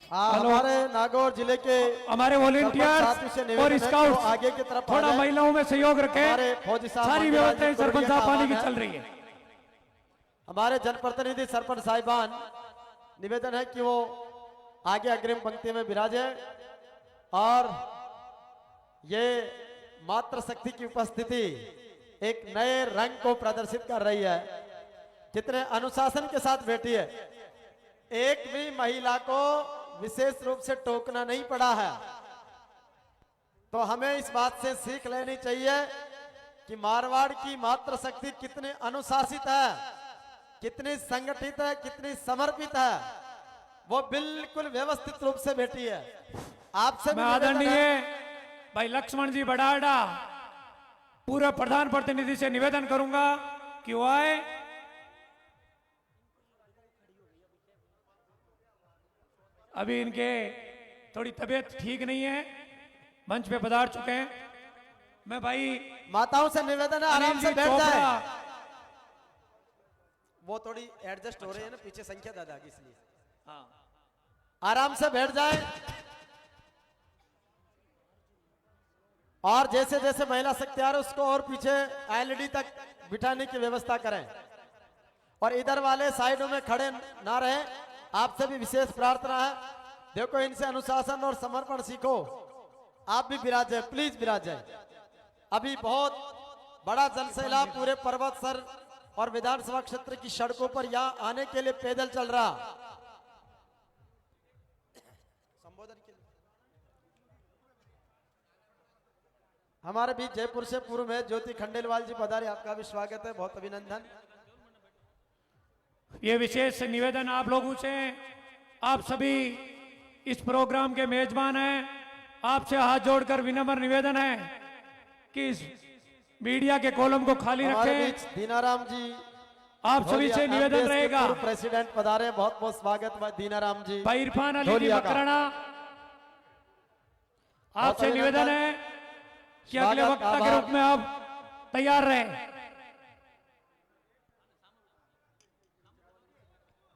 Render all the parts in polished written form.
हमारे नागौर जिले के हमारे वॉलेंटियर्स और स्काउट्स आगे की तरफ थोड़ा महिलाओं में सहयोग हमारे रखें। फौजी साहब सारी व्यवस्थाएं सरपंच साहब पानी की चल रही है। हमारे जनप्रतिनिधि सरपंच साहिबान निवेदन है कि वो आगे अग्रिम पंक्ति में विराजे और ये मातृशक्ति की उपस्थिति एक नए रंग को प्रदर्शित कर रही है। कितने अनुशासन के साथ बैठी है, एक भी महिला को विशेष रूप से टोकना नहीं पड़ा है। तो हमें इस बात से सीख लेनी चाहिए कि मारवाड़ की मातृशक्ति कितनी अनुशासित है, कितनी संगठित है, कितनी समर्पित है। वो बिल्कुल व्यवस्थित रूप से बैठी है। आपसे मैं आदरणीय भाई लक्ष्मण जी बड़ाड़ा पूरे प्रधान प्रतिनिधि से निवेदन करूंगा कि वो आए। अभी इनके थोड़ी तबीयत ठीक नहीं है, मंच पे पधार चुके हैं। मैं भाई माताओं से निवेदन है आराम से बैठ जाए। वो थोड़ी एडजस्ट हो रही है ना, पीछे संख्या ज्यादा है इसलिए। हाँ, आराम से बैठ जाए और जैसे जैसे महिला शक्ति आ रही है उसको और पीछे एलईडी तक बिठाने की व्यवस्था करें और इधर वाले साइडों में खड़े ना रहे। आपसे भी विशेष प्रार्थना है, देखो इनसे अनुशासन और समर्पण सीखो। आप भी विराजे, प्लीज विराजे। अभी बहुत बड़ा जल सैलाब पूरे पर्वत सर और विधानसभा क्षेत्र की सड़कों पर यहाँ आने के लिए पैदल चल रहा। संबोधन के लिए हमारे बीच जयपुर से पूर्व में ज्योति खंडेलवाल जी पधारे, आपका भी स्वागत है, बहुत अभिनंदन। ये विशेष निवेदन आप लोगों से, आप सभी इस प्रोग्राम के मेजबान हैं, आपसे हाथ जोड़कर विनम्र निवेदन है कि इस मीडिया के कॉलम को खाली रखें। दीनाराम जी, आप सभी से निवेदन रहेगा। प्रेसिडेंट पधारे, बहुत बहुत स्वागत है दीनाराम जी। भाई इरफान अली जी बकराना, आपसे निवेदन है कि अगले वक्ता के रूप में आप तैयार रहें।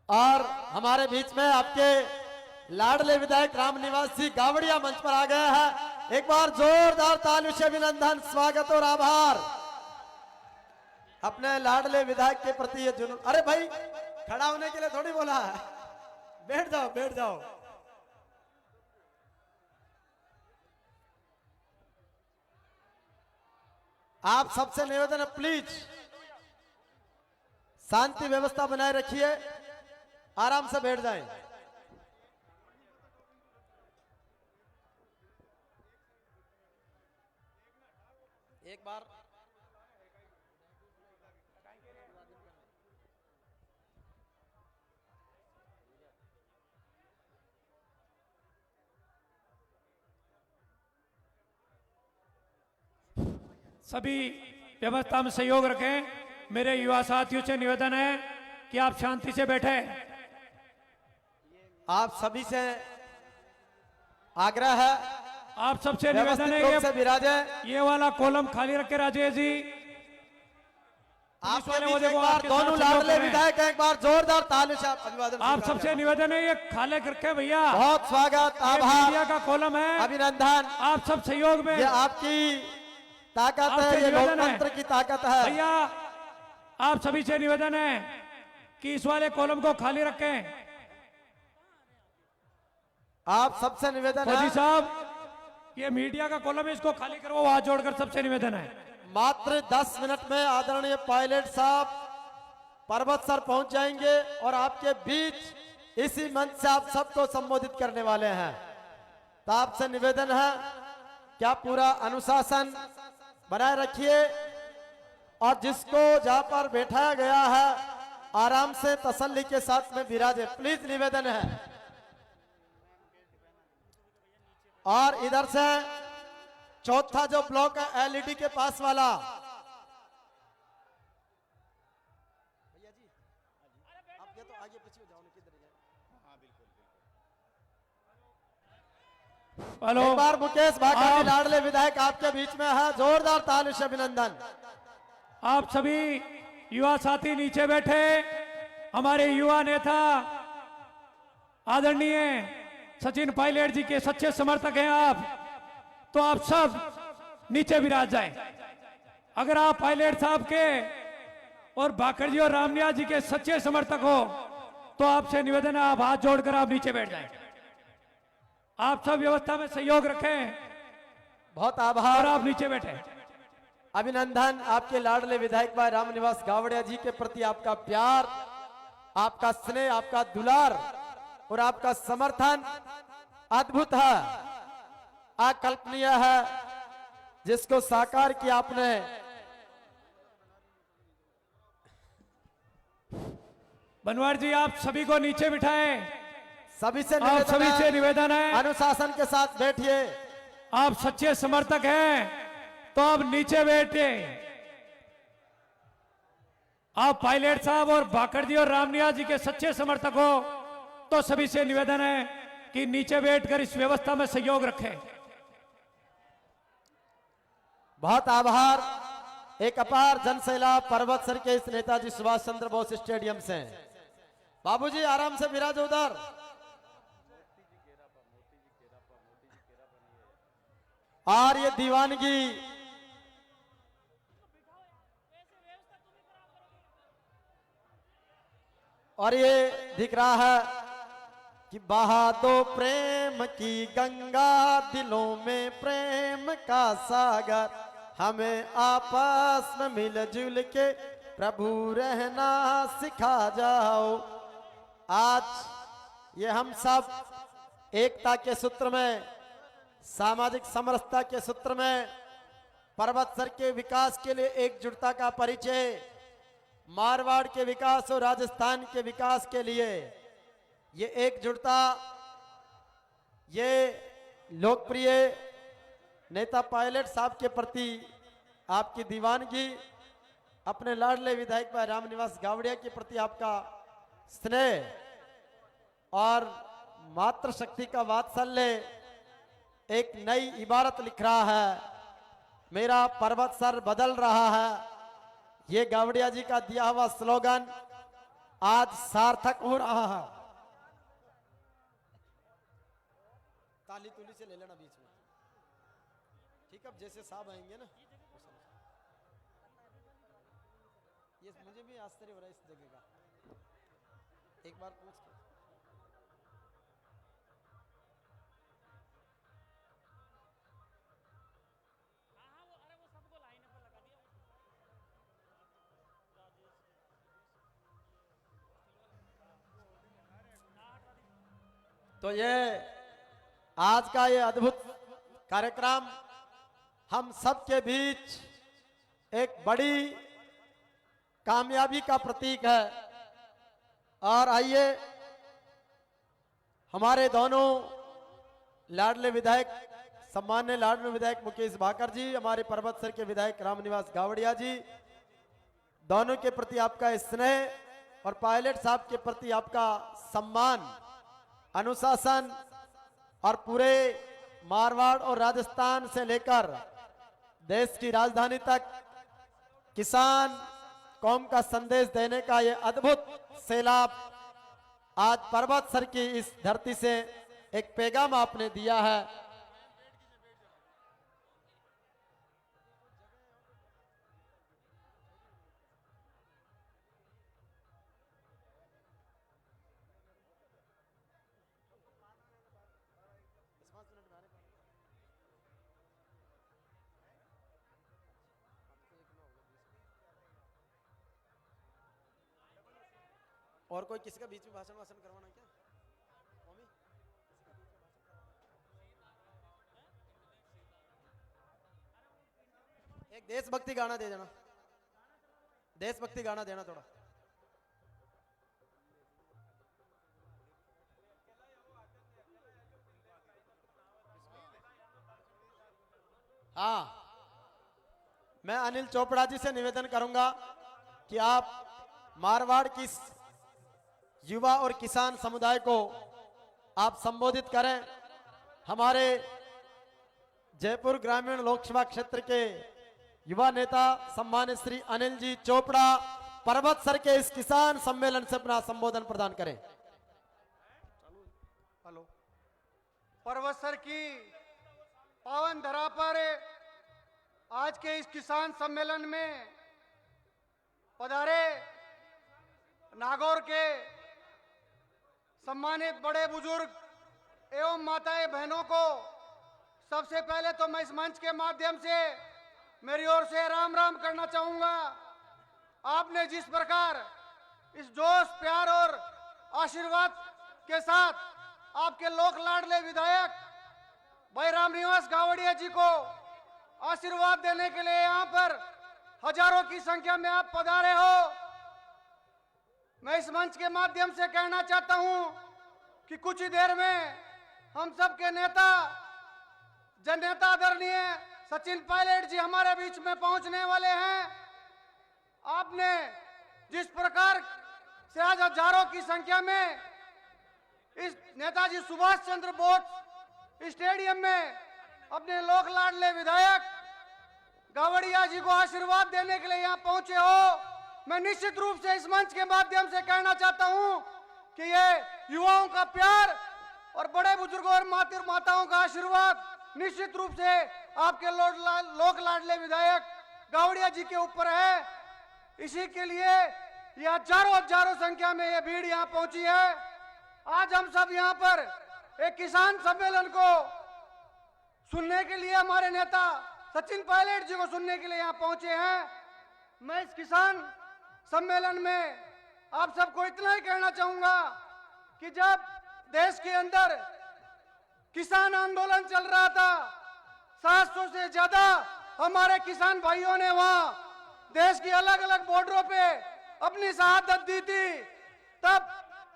और हमारे बीच में आपके लाडले विधायक रामनिवास जी गावड़िया मंच पर आ गए हैं। एक बार जोरदार तालियों से अभिनंदन, स्वागत और आभार। अपने लाडले विधायक के प्रति ये जुनून। अरे भाई, खड़ा होने के लिए थोड़ी बोला है, बैठ जाओ बैठ जाओ। आप सबसे निवेदन है, प्लीज शांति व्यवस्था बनाए रखिए, आराम से बैठ जाएं। एक बार सभी व्यवस्था में सहयोग रखें। मेरे युवा साथियों से निवेदन है कि आप शांति से बैठे। आप सभी से आग्रह है, आप सबसे निवेदन है ये वाला कॉलम खाली रखे। राजेश जी, आप एक बार दोनों लाडले विधायक एक बार जोरदार ताली से अभिवादन। आप सबसे निवेदन है ये खाली रखे भैया। बहुत स्वागत, आभार। मीडिया का कॉलम है, अभिनंदन। आप सब सहयोग में, ये आपकी ताकत है, ये लोकतंत्र की ताकत है भैया। आप सभी से निवेदन है कि इस वाले कॉलम को खाली रखें। आप सबसे निवेदन है साहब, ये मीडिया का कॉलम है, इसको खाली करो। हाथ जोड़कर सबसे निवेदन है। मात्र 10 मिनट में आदरणीय पायलट साहब पर्वत सर पहुंच जाएंगे और आपके बीच इसी मंच से आप सबको संबोधित करने वाले हैं। तो आपसे निवेदन है कि आप पूरा अनुशासन बनाए रखिए और जिसको जहां पर बैठाया गया है आराम से तसल्ली के साथ में विराजे, प्लीज निवेदन है। और इधर से चौथा जो ब्लॉक है एलईडी के पास वाला, भैया जी आप ये तो आगे पीछे हो जाओ, किधर जाए। हाँ बिल्कुल बिल्कुल। हेलो, एक बार मुकेश भाटिया लाडले विधायक आपके बीच में है, जोरदार ताली से अभिनंदन। आप सभी युवा साथी नीचे बैठे। हमारे युवा नेता आदरणीय सचिन पायलट जी के सच्चे समर्थक हैं आप, तो आप सब नीचे विराज जाएं। अगर आप पायलट साहब के और भाकर जी और रामनिया जी के सच्चे समर्थक हो तो आपसे निवेदन है, आप हाथ जोड़कर आप नीचे बैठ जाएं। आप सब व्यवस्था में सहयोग रखें बहुत और आभार। आप नीचे बैठे। अभिनंदन आपके लाडले विधायक भाई रामनिवास गावड़िया जी के प्रति आपका प्यार, आपका स्नेह, आपका दुलार और आपका समर्थन अद्भुत है, अकल्पनीय है, जिसको साकार किया आपने। बनवार जी आप सभी को नीचे बिठाएं। सभी से आप सभी से निवेदन निवेदन है, है, अनुशासन के साथ बैठिए। आप सच्चे समर्थक हैं तो आप नीचे बैठे। आप पायलट साहब और भाकर जी और रामनिया जी के सच्चे समर्थक हो तो सभी से निवेदन है कि नीचे बैठकर इस व्यवस्था में सहयोग रखें। बहुत आभार। एक अपार जनसैलाब पर्वत सर के इस नेताजी सुभाष चंद्र बोस स्टेडियम से। बाबूजी आराम से विराज उधर। और ये दीवानगी और ये दिख रहा है कि बहा दो प्रेम की गंगा, दिलों में प्रेम का सागर, हमें आपस में मिलजुल के प्रभु रहना सिखा जाओ। आज ये हम सब एकता के सूत्र में, सामाजिक समरसता के सूत्र में, पर्वत सर के विकास के लिए एकजुटता का परिचय, मारवाड़ के विकास और राजस्थान के विकास के लिए ये एकजुटता, ये लोकप्रिय नेता पायलट साहब के प्रति आपकी दीवानगी, अपने लाडले विधायक भाई रामनिवास गावड़िया के प्रति आपका स्नेह और मातृशक्ति का वात्सल्य एक नई इबारत लिख रहा है। मेरा पर्वत सर बदल रहा है, ये गावड़िया जी का दिया हुआ स्लोगन आज सार्थक हो रहा है। ताली तुली से ले लेना बीच में, ठीक। अब जैसे साहब आएंगे ना, ये मुझे भी आश्चर्य हो रहा है इस जगह का। एक बार पूछ के तो ये आज का ये अद्भुत कार्यक्रम हम सबके बीच एक बड़ी कामयाबी का प्रतीक है। और आइए हमारे दोनों लाडले विधायक, सम्मान्य लाडले विधायक मुकेश भाकर जी, हमारे पर्वत सर के विधायक रामनिवास गावड़िया जी, दोनों के प्रति आपका स्नेह और पायलट साहब के प्रति आपका सम्मान, अनुशासन और पूरे मारवाड़ और राजस्थान से लेकर देश की राजधानी तक किसान कौम का संदेश देने का ये अद्भुत सैलाब आज पर्वत सर की इस धरती से एक पैगाम आपने दिया है। और कोई किसी का बीच में भाषण वाषण करवाना क्या? मम्मी? एक देशभक्ति गाना दे देना, देशभक्ति गाना देना थोड़ा। हाँ, मैं अनिल चोपड़ा जी से निवेदन करूंगा कि आप मारवाड़ की युवा और किसान समुदाय को आप संबोधित करें। हमारे जयपुर ग्रामीण लोकसभा क्षेत्र के युवा नेता सम्मानित श्री अनिल जी चोपड़ा पर्वत सर के इस किसान सम्मेलन से अपना संबोधन प्रदान करें। हेलो। परवसर की पावन धरा पर आज के इस किसान सम्मेलन में पधारे नागौर के सम्मानित बड़े बुजुर्ग एवं माताएं बहनों को सबसे पहले तो मैं इस मंच के माध्यम से मेरी ओर से राम राम करना चाहूंगा। आपने जिस प्रकार इस जोश, प्यार और आशीर्वाद के साथ आपके लोक लाडले विधायक भाई रामनिवास गावड़िया जी को आशीर्वाद देने के लिए यहाँ पर हजारों की संख्या में आप पधारे हो। मैं इस मंच के माध्यम से कहना चाहता हूं कि कुछ ही देर में हम सब के नेता, जननेता आदरणीय सचिन पायलट जी हमारे बीच में पहुंचने वाले हैं। आपने जिस प्रकार से आज हजारों की संख्या में इस नेताजी सुभाष चंद्र बोस स्टेडियम में अपने लोक लाडले विधायक गावड़िया जी को आशीर्वाद देने के लिए यहाँ पहुंचे हो, मैं निश्चित रूप से इस मंच के माध्यम से कहना चाहता हूं कि ये युवाओं का प्यार और बड़े बुजुर्गों और माताओं का आशीर्वाद निश्चित रूप से आपके लोक लाडले विधायक गावड़िया जी के ऊपर है। इसी के लिए ये हजारों संख्या में ये भीड़ यहाँ पहुंची है। आज हम सब यहाँ पर एक किसान सम्मेलन को सुनने के लिए, हमारे नेता सचिन पायलट जी को सुनने के लिए यहाँ पहुंचे हैं। मैं इस किसान सम्मेलन में आप सबको इतना ही कहना चाहूंगा कि जब देश के अंदर किसान आंदोलन चल रहा था, 700 से ज्यादा हमारे किसान भाइयों ने वहां देश की अलग अलग बॉर्डरों पे अपनी शहादत दी थी। तब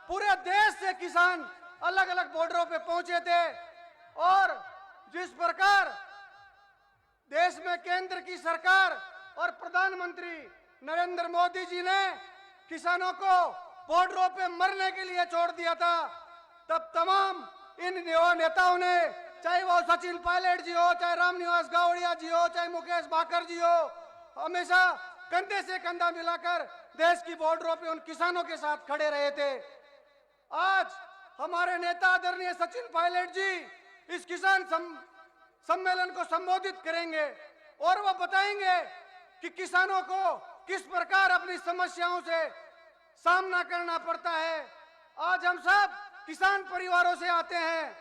पूरे देश से किसान अलग अलग बॉर्डरों पे पहुंचे थे और जिस प्रकार देश में केंद्र की सरकार और प्रधानमंत्री नरेंद्र मोदी जी ने किसानों को बॉर्डरों पे मरने के लिए छोड़ दिया था, तब तमाम इन युवा नेताओं ने, चाहे वो सचिन पायलट जी हो, चाहे रामनिवास गावड़िया जी हो, चाहे मुकेश भाकर जी हो, हमेशा कंधे से कंधा मिलाकर देश की बॉर्डरों पे उन किसानों के साथ खड़े रहे थे। आज हमारे नेता आदरणीय सचिन पायलट जी इस किसान सम्मेलन को संबोधित करेंगे और वो बताएंगे कि किसानों को किस प्रकार अपनी समस्याओं से सामना करना पड़ता है। आज हम सब किसान परिवारों से आते हैं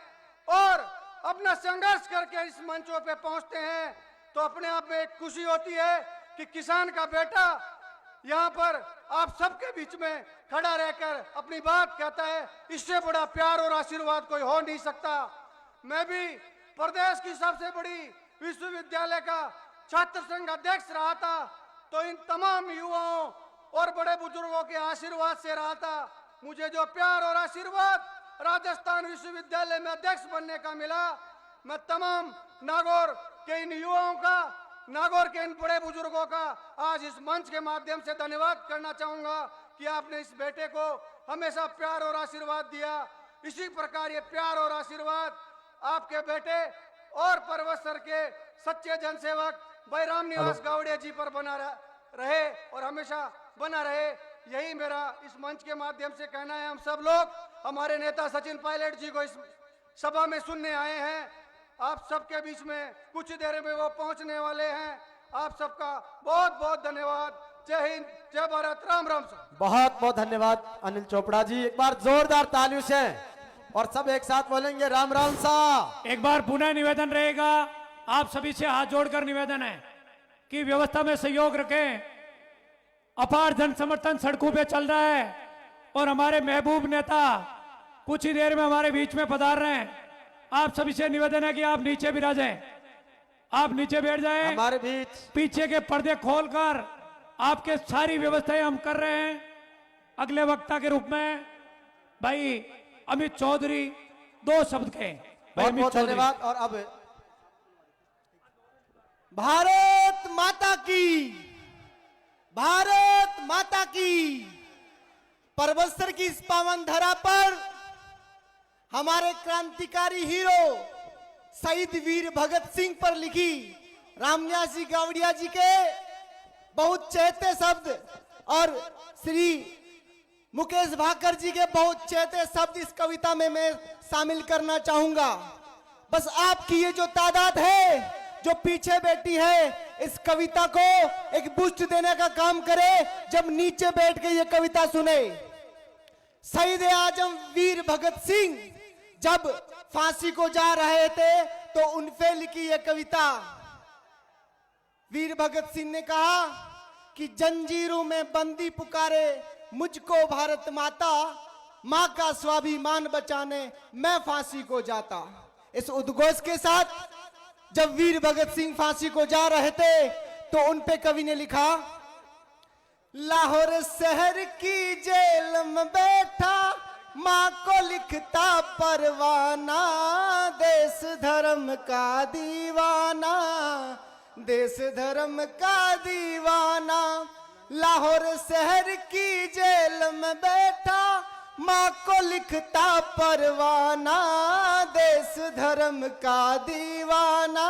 और अपना संघर्ष करके इस मंचों पे पहुंचते हैं, तो अपने आप में एक खुशी होती है कि किसान का बेटा यहाँ पर आप सबके बीच में खड़ा रहकर अपनी बात कहता है। इससे बड़ा प्यार और आशीर्वाद कोई हो नहीं सकता। मैं भी प्रदेश की सबसे बड़ी विश्वविद्यालय का छात्र संघ अध्यक्ष रहा था, तो इन तमाम युवाओं और बड़े बुजुर्गों के आशीर्वाद से रहा था। मुझे जो प्यार और आशीर्वाद राजस्थान विश्वविद्यालय में अध्यक्ष बनने का मिला, मैं तमाम नागौर के इन युवाओं का, नागौर के इन बड़े बुजुर्गों का आज इस मंच के माध्यम से धन्यवाद करना चाहूंगा कि आपने इस बेटे को हमेशा प्यार और आशीर्वाद दिया। इसी प्रकार ये प्यार और आशीर्वाद आपके बेटे और परवसर के सच्चे जनसेवक भाई रामनिवास गावड़िया जी पर बना रहे और हमेशा बना रहे, यही मेरा इस मंच के माध्यम से कहना है। हम सब लोग हमारे नेता सचिन पायलट जी को इस सभा में सुनने आए हैं। आप सबके बीच में कुछ देर में वो पहुंचने वाले हैं। आप सबका बहुत बहुत धन्यवाद। जय हिंद, जय भारत, राम राम। बहुत बहुत धन्यवाद अनिल चोपड़ा जी। एक बार जोरदार तालियों से और सब एक साथ बोलेंगे राम राम सा। एक बार पुनः निवेदन रहेगा, आप सभी से हाथ जोड़कर निवेदन है कि व्यवस्था में सहयोग रखें। अपार जन समर्थन सड़कों पे चल रहा है और हमारे महबूब नेता कुछ ही देर में हमारे बीच में पधार रहे हैं। आप सभी से निवेदन है कि आप नीचे विराजें, आप नीचे बैठ जाएं। हमारे बीच पीछे के पर्दे खोलकर आपके सारी व्यवस्थाएं हम कर रहे हैं। अगले वक्ता के रूप में भाई अमित चौधरी 2 शब्द कहें। बहुत बहुत धन्यवाद। और अब भारत माता की, भारत माता की। परबसर की इस पावन धरा पर हमारे क्रांतिकारी हीरो शहीद वीर भगत सिंह पर लिखी रामनिवास जी गावड़िया जी के बहुत चहेते शब्द और श्री मुकेश भाकर जी के बहुत चहेते शब्द इस कविता में मैं शामिल करना चाहूंगा। बस आपकी ये जो तादाद है जो पीछे बैठी है, इस कविता को एक बूस्ट देने का काम करे जब नीचे बैठ के ये कविता सुने। शहीद आजम वीर भगत सिंह जब फांसी को जा रहे थे तो उन पे लिखी ये कविता। वीर भगत सिंह ने कहा कि जंजीरों में बंदी पुकारे मुझको भारत माता, मां का स्वाभिमान बचाने मैं फांसी को जाता। इस उद्घोष के साथ जब वीर भगत सिंह फांसी को जा रहे थे तो उन पे कवि ने लिखा, लाहौर शहर की जेल में बैठा मां को लिखता परवाना, देश धर्म का दीवाना, देश धर्म का दीवाना। लाहौर शहर की जेल में बैठा मां को लिखता परवाना, देश धर्म का दीवाना,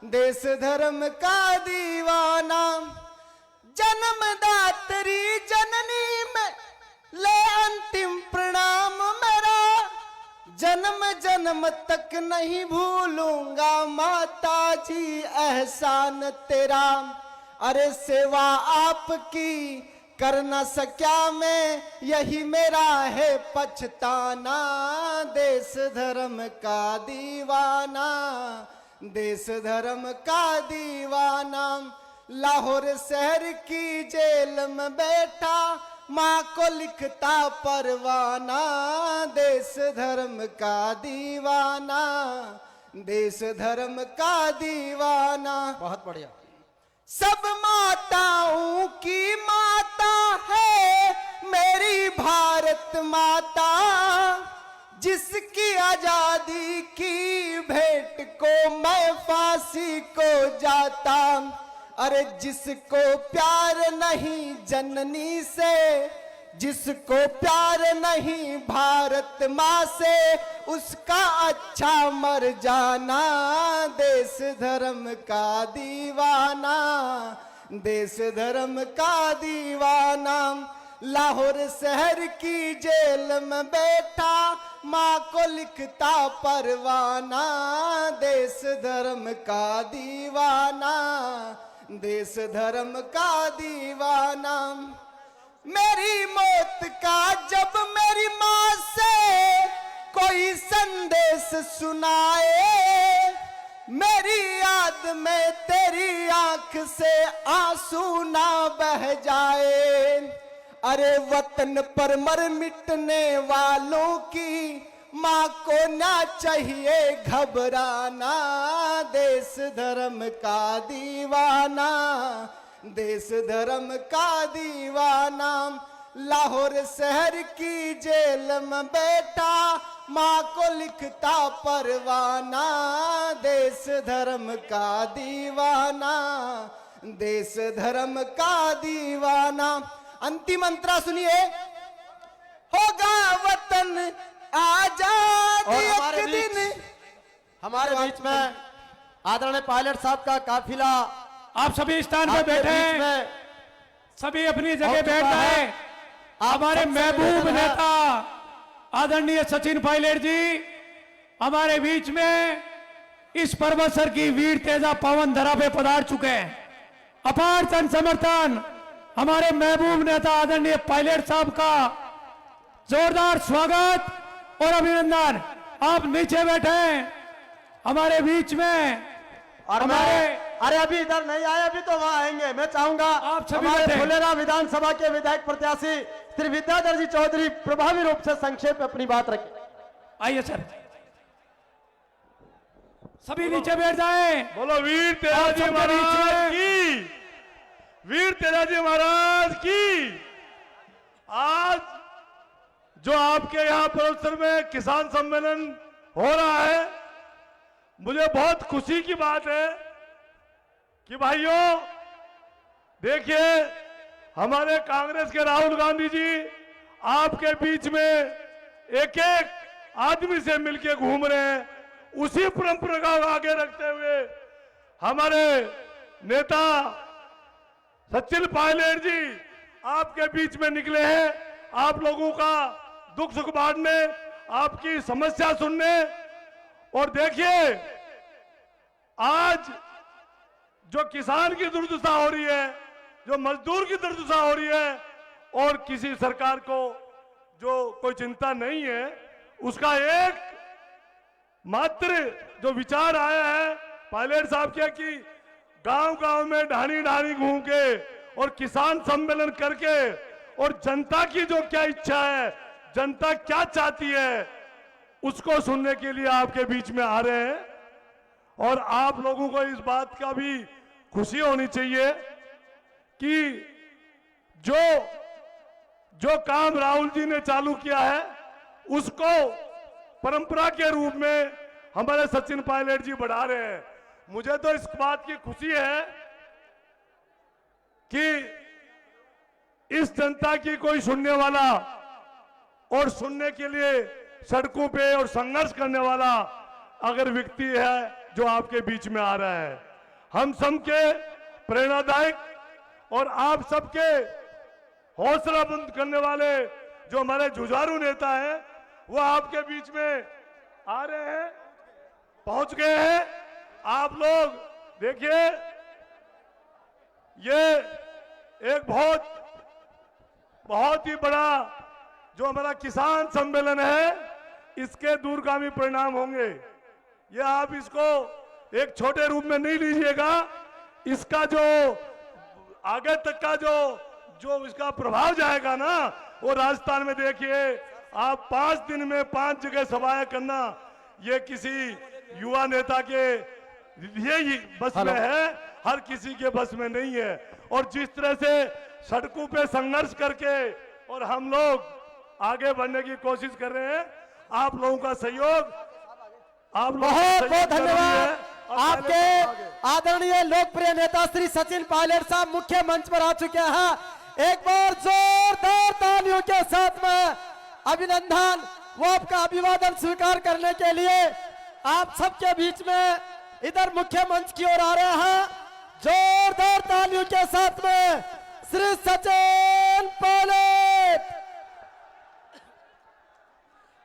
देश धर्म का दीवाना। जन्मदात्री जननी में ले अंतिम प्रणाम मेरा, जन्म जन्म तक नहीं भूलूंगा माता जी एहसान तेरा। अरे सेवा आपकी कर न सक्या मैं, यही मेरा है पछताना, देश धर्म का दीवाना, देश धर्म का दीवाना। लाहौर शहर की जेल में बैठा मां को लिखता परवाना, देश धर्म का दीवाना, देश धर्म का दीवाना। बहुत बढ़िया। सब माताओं की माता है मेरी भारत माता, जिसकी आजादी की भेंट को मैं फांसी को जाता। अरे जिसको प्यार नहीं जननी से, जिसको प्यार नहीं भारत माँ से, उसका अच्छा मर जाना, देश धर्म का दीवाना, देश धर्म का दीवाना। लाहौर शहर की जेल में बैठा माँ को लिखता परवाना, देश धर्म का दीवाना, देश धर्म का दीवाना। मेरी मौत का जब मेरी माँ से कोई संदेश सुनाए, मेरी याद में तेरी आंख से आंसू ना बह जाए। अरे वतन पर मर मिटने वालों की माँ को ना चाहिए घबराना, देश धर्म का दीवाना, देश धर्म का दीवाना। लाहौर शहर की जेल में बैठा माँ को लिखता परवाना, देश धर्म का दीवाना, देश धर्म का दीवाना। अंतिम मंत्रा सुनिए, होगा वतन आजाद और हमारे एक दिन। हमारे बीच में आदरणीय पायलट साहब का काफिला आप सभी स्थान पे आपके बैठे बीच हैं, में सभी अपनी जगह पहुंच बैठ चुका है। जाए। हमारे सबसे महबूब निवेदन है। नेता आदरणीय सचिन पायलट जी हमारे बीच में इस परबतसर की वीर तेजा पावन धरा पे पधार चुके हैं। अपार जन समर्थन हमारे महबूब नेता आदरणीय पायलट साहब का जोरदार स्वागत और अभिनंदन। आप नीचे बैठे हैं हमारे बीच में। और अरे अभी इधर नहीं आए, अभी तो वहां आएंगे। मैं चाहूंगा आप सभी हमारे बैठे। फुलेरा विधानसभा के विधायक प्रत्याशी श्री विद्याधर जी चौधरी प्रभावी रूप से संक्षेप में अपनी बात रखें। आइए सर, सभी नीचे बैठ जाएं। बोलो वीर तेजाजी सबके महाराज नीचे। की, वीर तेजाजी महाराज की। आज जो आपके यहाँ परबतसर में किसान सम्मेलन हो रहा है, मुझे बहुत खुशी की बात है कि भाइयों देखिए हमारे कांग्रेस के राहुल गांधी जी आपके बीच में एक एक आदमी से मिलके घूम रहे हैं। उसी परंपरा को आगे रखते हुए हमारे नेता सचिन पायलट जी आपके बीच में निकले हैं, आप लोगों का दुख सुख बांटने, आपकी समस्या सुनने और देखिए आज जो किसान की दुर्दशा हो रही है, जो मजदूर की दुर्दशा हो रही है, और किसी सरकार को जो कोई चिंता नहीं है, उसका एक मात्र जो विचार आया है पायलट साहब के कि गांव गांव में ढाणी ढाणी घूम के और किसान सम्मेलन करके और जनता की जो क्या इच्छा है, जनता क्या चाहती है, उसको सुनने के लिए आपके बीच में आ रहे हैं। और आप लोगों को इस बात का भी खुशी होनी चाहिए कि जो काम राहुल जी ने चालू किया है उसको परंपरा के रूप में हमारे सचिन पायलट जी बढ़ा रहे हैं। मुझे तो इस बात की खुशी है कि इस जनता की कोई सुनने वाला और सुनने के लिए सड़कों पे और संघर्ष करने वाला अगर व्यक्ति है जो आपके बीच में आ रहा है। हम सबके प्रेरणादायक और आप सबके हौसला बुलंद करने वाले जो हमारे जुझारू नेता हैं वो आपके बीच में आ रहे हैं, पहुंच गए हैं। आप लोग देखिए, ये एक बहुत ही बड़ा जो हमारा किसान सम्मेलन है, इसके दूरगामी परिणाम होंगे। ये आप इसको एक छोटे रूप में नहीं लीजिएगा, इसका जो आगे तक का जो इसका प्रभाव जाएगा ना, वो राजस्थान में देखिए आप 5 दिन में 5 जगह सभाएं करना, ये किसी युवा नेता के लिए बस में है, हर किसी के बस में नहीं है। और जिस तरह से सड़कों पे संघर्ष करके और हम लोग आगे बढ़ने की कोशिश कर रहे हैं, आप लोगों का सहयोग, आप लोगों का बहुत सहयोग बहुत जरूरी धन्यवाद। है। और आपके पहले आगे। आदरणीय लोकप्रिय नेता श्री सचिन पायलट साहब मुख्य मंच पर आ चुके हैं। एक बार जोरदार तालियों के साथ में अभिनंदन, वो आपका अभिवादन स्वीकार करने के लिए आप सबके बीच में इधर मुख्य मंच की ओर आ रहे हैं। जोरदार तालियों के साथ में श्री सचिन पायलट,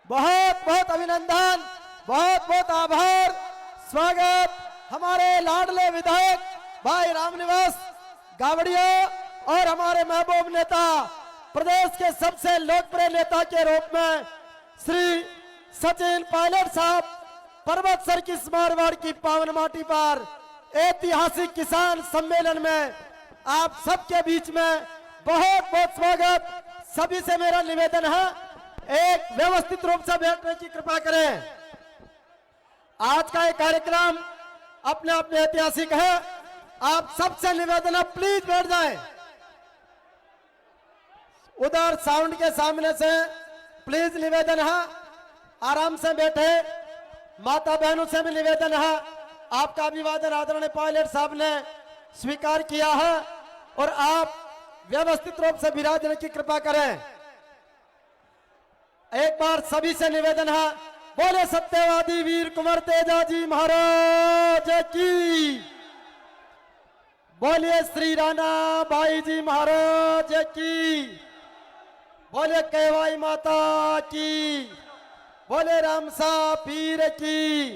बहुत बहुत अभिनंदन, बहुत बहुत आभार, स्वागत हमारे लाडले विधायक भाई रामनिवास गावड़िया और हमारे महबूब नेता, प्रदेश के सबसे लोकप्रिय नेता के रूप में श्री सचिन पायलट साहब पर्वत सर की मारवाड़ की पावन माटी पर ऐतिहासिक किसान सम्मेलन में आप सबके बीच में बहुत बहुत स्वागत। सभी से मेरा निवेदन है, एक व्यवस्थित रूप से बैठने की कृपा करें। आज का ये कार्यक्रम अपने आप में ऐतिहासिक है। आप सबसे निवेदन है, प्लीज बैठ जाएं। उधर साउंड के सामने से प्लीज निवेदन है, आराम से बैठे। माता बहनों से भी निवेदन है, आपका अभिवादन आदरणीय पायलट साहब ने स्वीकार किया है और आप व्यवस्थित रूप से विराजने की कृपा करें। एक बार सभी से निवेदन है, बोले सत्यवादी वीर कुंवर तेजाजी महाराज की, बोलिए श्री राणा भाई जी महाराज की, बोले केवाई माता की, बोले रामसा पीर की,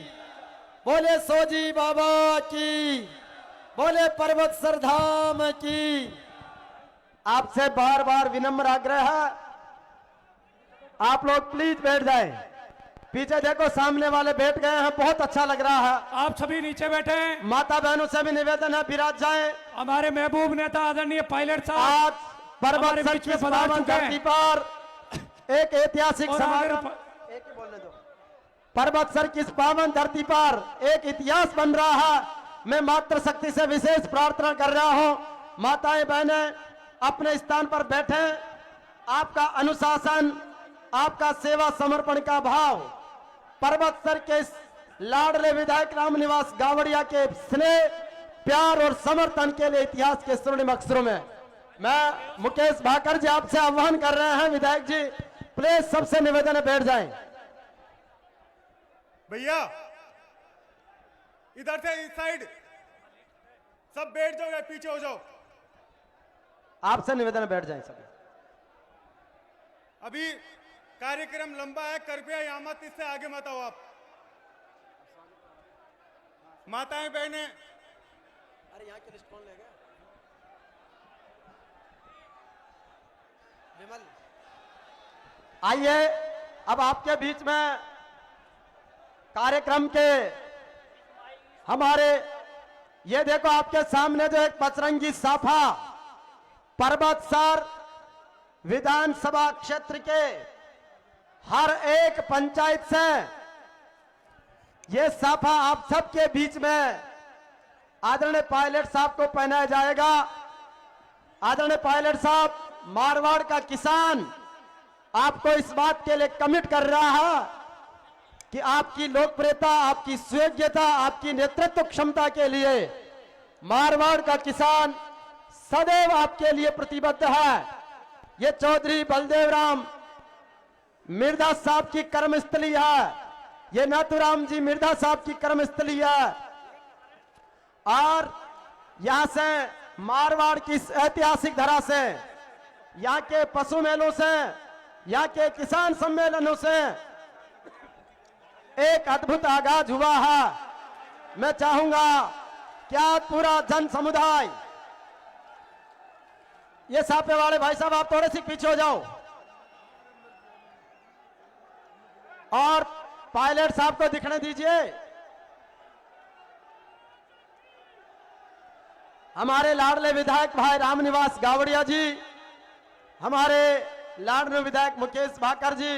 बोले सोजी बाबा की, बोले पर्वत सरधाम की। आपसे बार बार विनम्र आग्रह है, आप लोग प्लीज बैठ जाएं। पीछे देखो सामने वाले बैठ गए हैं, बहुत अच्छा लग रहा है। आप सभी नीचे बैठे हैं। माता बहनों से भी निवेदन है, विराज जाएं। हमारे महबूब नेता आदरणीय पायलट साहब आज पर्वत हमारे सर बीच की में पधार पावन चुके हैं। धरती पर एक ऐतिहासिक और समागम, एक ही बोलने दो। पर्वत सर की इस पावन धरती पर एक इतिहास बन रहा है। मैं मातृशक्ति से विशेष प्रार्थना कर रहा हूं, माताएं बहनें अपने स्थान पर बैठे। आपका अनुशासन, आपका सेवा समर्पण का भाव पर्वत सर के इस लाडले विधायक रामनिवास गावड़िया के स्नेह, प्यार और समर्थन के लिए इतिहास के स्वर्णिम अक्षरों में मैं मुकेश भाकर जी आपसे आह्वान कर रहे हैं। विधायक जी प्लीज सबसे निवेदन है, बैठ जाएं। भैया इधर से इस साइड सब बैठ जाओ या पीछे हो जाओ। आपसे निवेदन है, बैठ जाएं सभी। अभी कार्यक्रम लंबा है, कृपया यहाँ मत, इससे आगे मत आओ आप। माताएं बहनें, अरे यहाँ की लिस्ट कौन लेगा? विमल, आइए अब आपके बीच में कार्यक्रम के हमारे ये देखो आपके सामने जो एक पचरंगी साफा पर्वतसर विधानसभा क्षेत्र के हर एक पंचायत से ये साफा आप सबके बीच में आदरणीय पायलट साहब को पहनाया जाएगा। आदरणीय पायलट साहब, मारवाड़ का किसान आपको इस बात के लिए कमिट कर रहा है कि आपकी लोकप्रियता, आपकी सुयोग्यता, आपकी नेतृत्व क्षमता के लिए मारवाड़ का किसान सदैव आपके लिए प्रतिबद्ध है। ये चौधरी बलदेव राम मिर्धा साहब की कर्मस्थली है, ये नाथुराम जी मिर्धा साहब की कर्मस्थली है। और यहां से मारवाड़ की इस ऐतिहासिक धरा से, यहाँ के पशु मेलों से, यहाँ के किसान सम्मेलनों से एक अद्भुत आगाज हुआ है। मैं चाहूंगा क्या पूरा जन समुदाय, ये सापे वाले भाई साहब आप थोड़े से पीछे हो जाओ और पायलट साहब को दिखने दीजिए। हमारे लाडले विधायक भाई रामनिवास गावड़िया जी, हमारे लाडले विधायक मुकेश भाकर जी,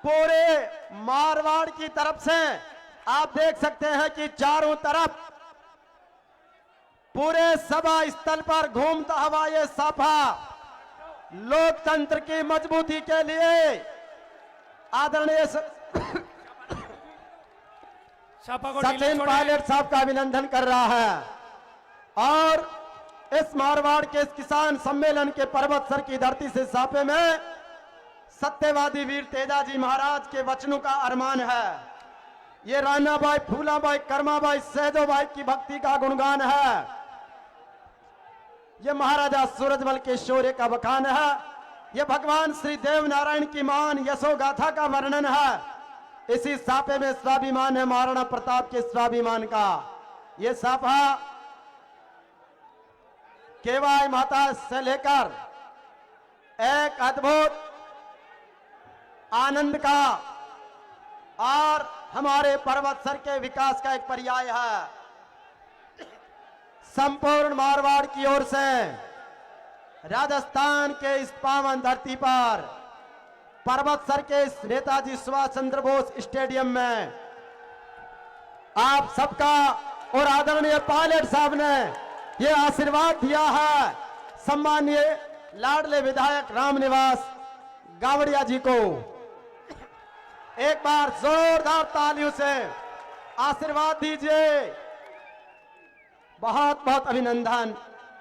पूरे मारवाड़ की तरफ से आप देख सकते हैं कि चारों तरफ पूरे सभा स्थल पर घूमता हुआ ये साफा लोकतंत्र की मजबूती के लिए आदरणीय साफा को सचिन पायलट साहब का अभिनंदन कर रहा है। और इस मारवाड़ के इस किसान सम्मेलन के पर्वतसर की धरती से साफे में सत्यवादी वीर तेजाजी महाराज के वचनों का अरमान है। ये रानाबाई, फूलाबाई, कर्माबाई, सहजोबाई की भक्ति का गुणगान है। ये महाराजा सूरजमल के शौर्य का बखान है। ये भगवान श्री देव नारायण की मान यशोगाथा का वर्णन है। इसी साफे में स्वाभिमान है महाराणा प्रताप के स्वाभिमान का। ये साफा केवाई माता से लेकर एक अद्भुत आनंद का और हमारे पर्वतसर के विकास का एक पर्याय है। संपूर्ण मारवाड़ की ओर से राजस्थान के इस पावन धरती पर पर्वतसर के इस नेताजी सुभाष चंद्र बोस स्टेडियम में आप सबका और आदरणीय पायलट साहब ने ये आशीर्वाद दिया है सम्मानीय लाडले विधायक रामनिवास गावड़िया जी को। एक बार जोरदार तालियों से आशीर्वाद दीजिए। बहुत बहुत अभिनंदन,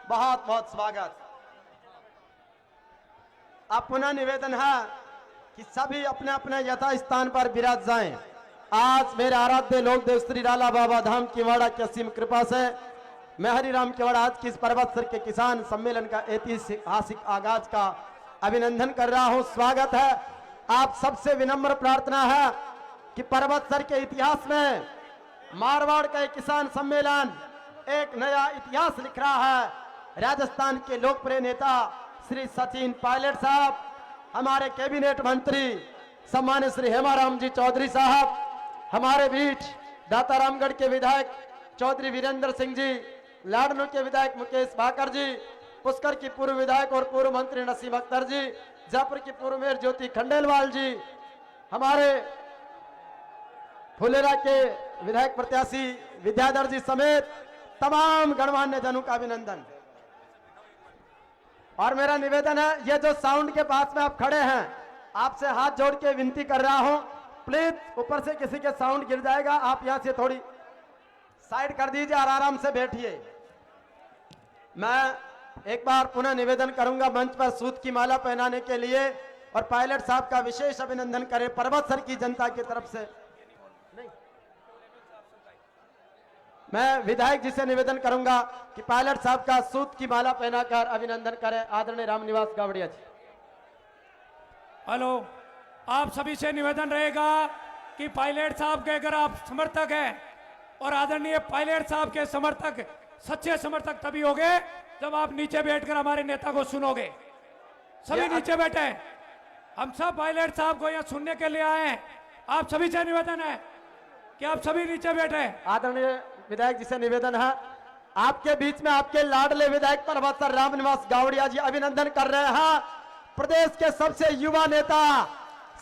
बहुत बहुत स्वागत। अब पुनः निवेदन है कि सभी अपने अपने यथा स्थान पर विराज जाएं। आज मेरे आराध्य लोक देव श्री राला बाबा धाम किवाड़ा की असीम कृपा से मैं हरिराम किवाड़ा आज की इस पर्वतसर के किसान सम्मेलन का ऐतिहासिक आगाज का अभिनंदन कर रहा हूं। स्वागत है। आप सबसे विनम्र प्रार्थना है कि पर्वतसर के इतिहास में मारवाड़ का एक किसान सम्मेलन एक नया इतिहास लिख रहा है। राजस्थान के लोकप्रिय नेता श्री सचिन पायलट साहब, हमारे कैबिनेट मंत्री सम्मानित श्री हेमाराम जी चौधरी साहब, हमारे बीच दातारामगढ़ के विधायक चौधरी वीरेंद्र सिंह जी, लाडनू के विधायक मुकेश भाकर जी, पुष्कर की पूर्व विधायक और पूर्व मंत्री नसीम अख्तर जी, जयपुर की पूर्व मेयर ज्योति खंडेलवाल जी, हमारे फुलेरा के विधायक प्रत्याशी विद्याधर जी समेत तमाम गणमान्य जनों का अभिनंदन। और मेरा निवेदन है, ये जो साउंड के पास में आप खड़े हैं, आपसे हाथ जोड़ के विनती कर रहा हूं, प्लीज ऊपर से किसी के साउंड गिर जाएगा, आप यहां से थोड़ी साइड कर दीजिए और आराम से बैठिए। मैं एक बार पुनः निवेदन करूंगा मंच पर सूत की माला पहनाने के लिए और पायलट साहब का विशेष अभिनंदन करें पर्वतसर की जनता की तरफ से। नहीं, मैं विधायक जी से निवेदन करूंगा कि पायलट साहब का सूत की माला पहनाकर अभिनंदन करें आदरणीय रामनिवास गावड़िया जी। हेलो, आप सभी से निवेदन रहेगा कि पायलट साहब के अगर आप समर्थक हैं और आदरणीय पायलट साहब के समर्थक, सच्चे समर्थक तभी होगे जब आप नीचे बैठकर हमारे नेता को सुनोगे। सभी नीचे बैठे हैं। हम सब पायलट साहब को यहाँ सुनने के लिए आए हैं। आप सभी से निवेदन है कि आप सभी नीचे बैठे। आदरणीय विधायक जी से निवेदन है, आपके बीच में आपके लाडले विधायक परबतसर रामनिवास गावड़िया जी अभिनंदन कर रहे हैं। प्रदेश के सबसे युवा नेता,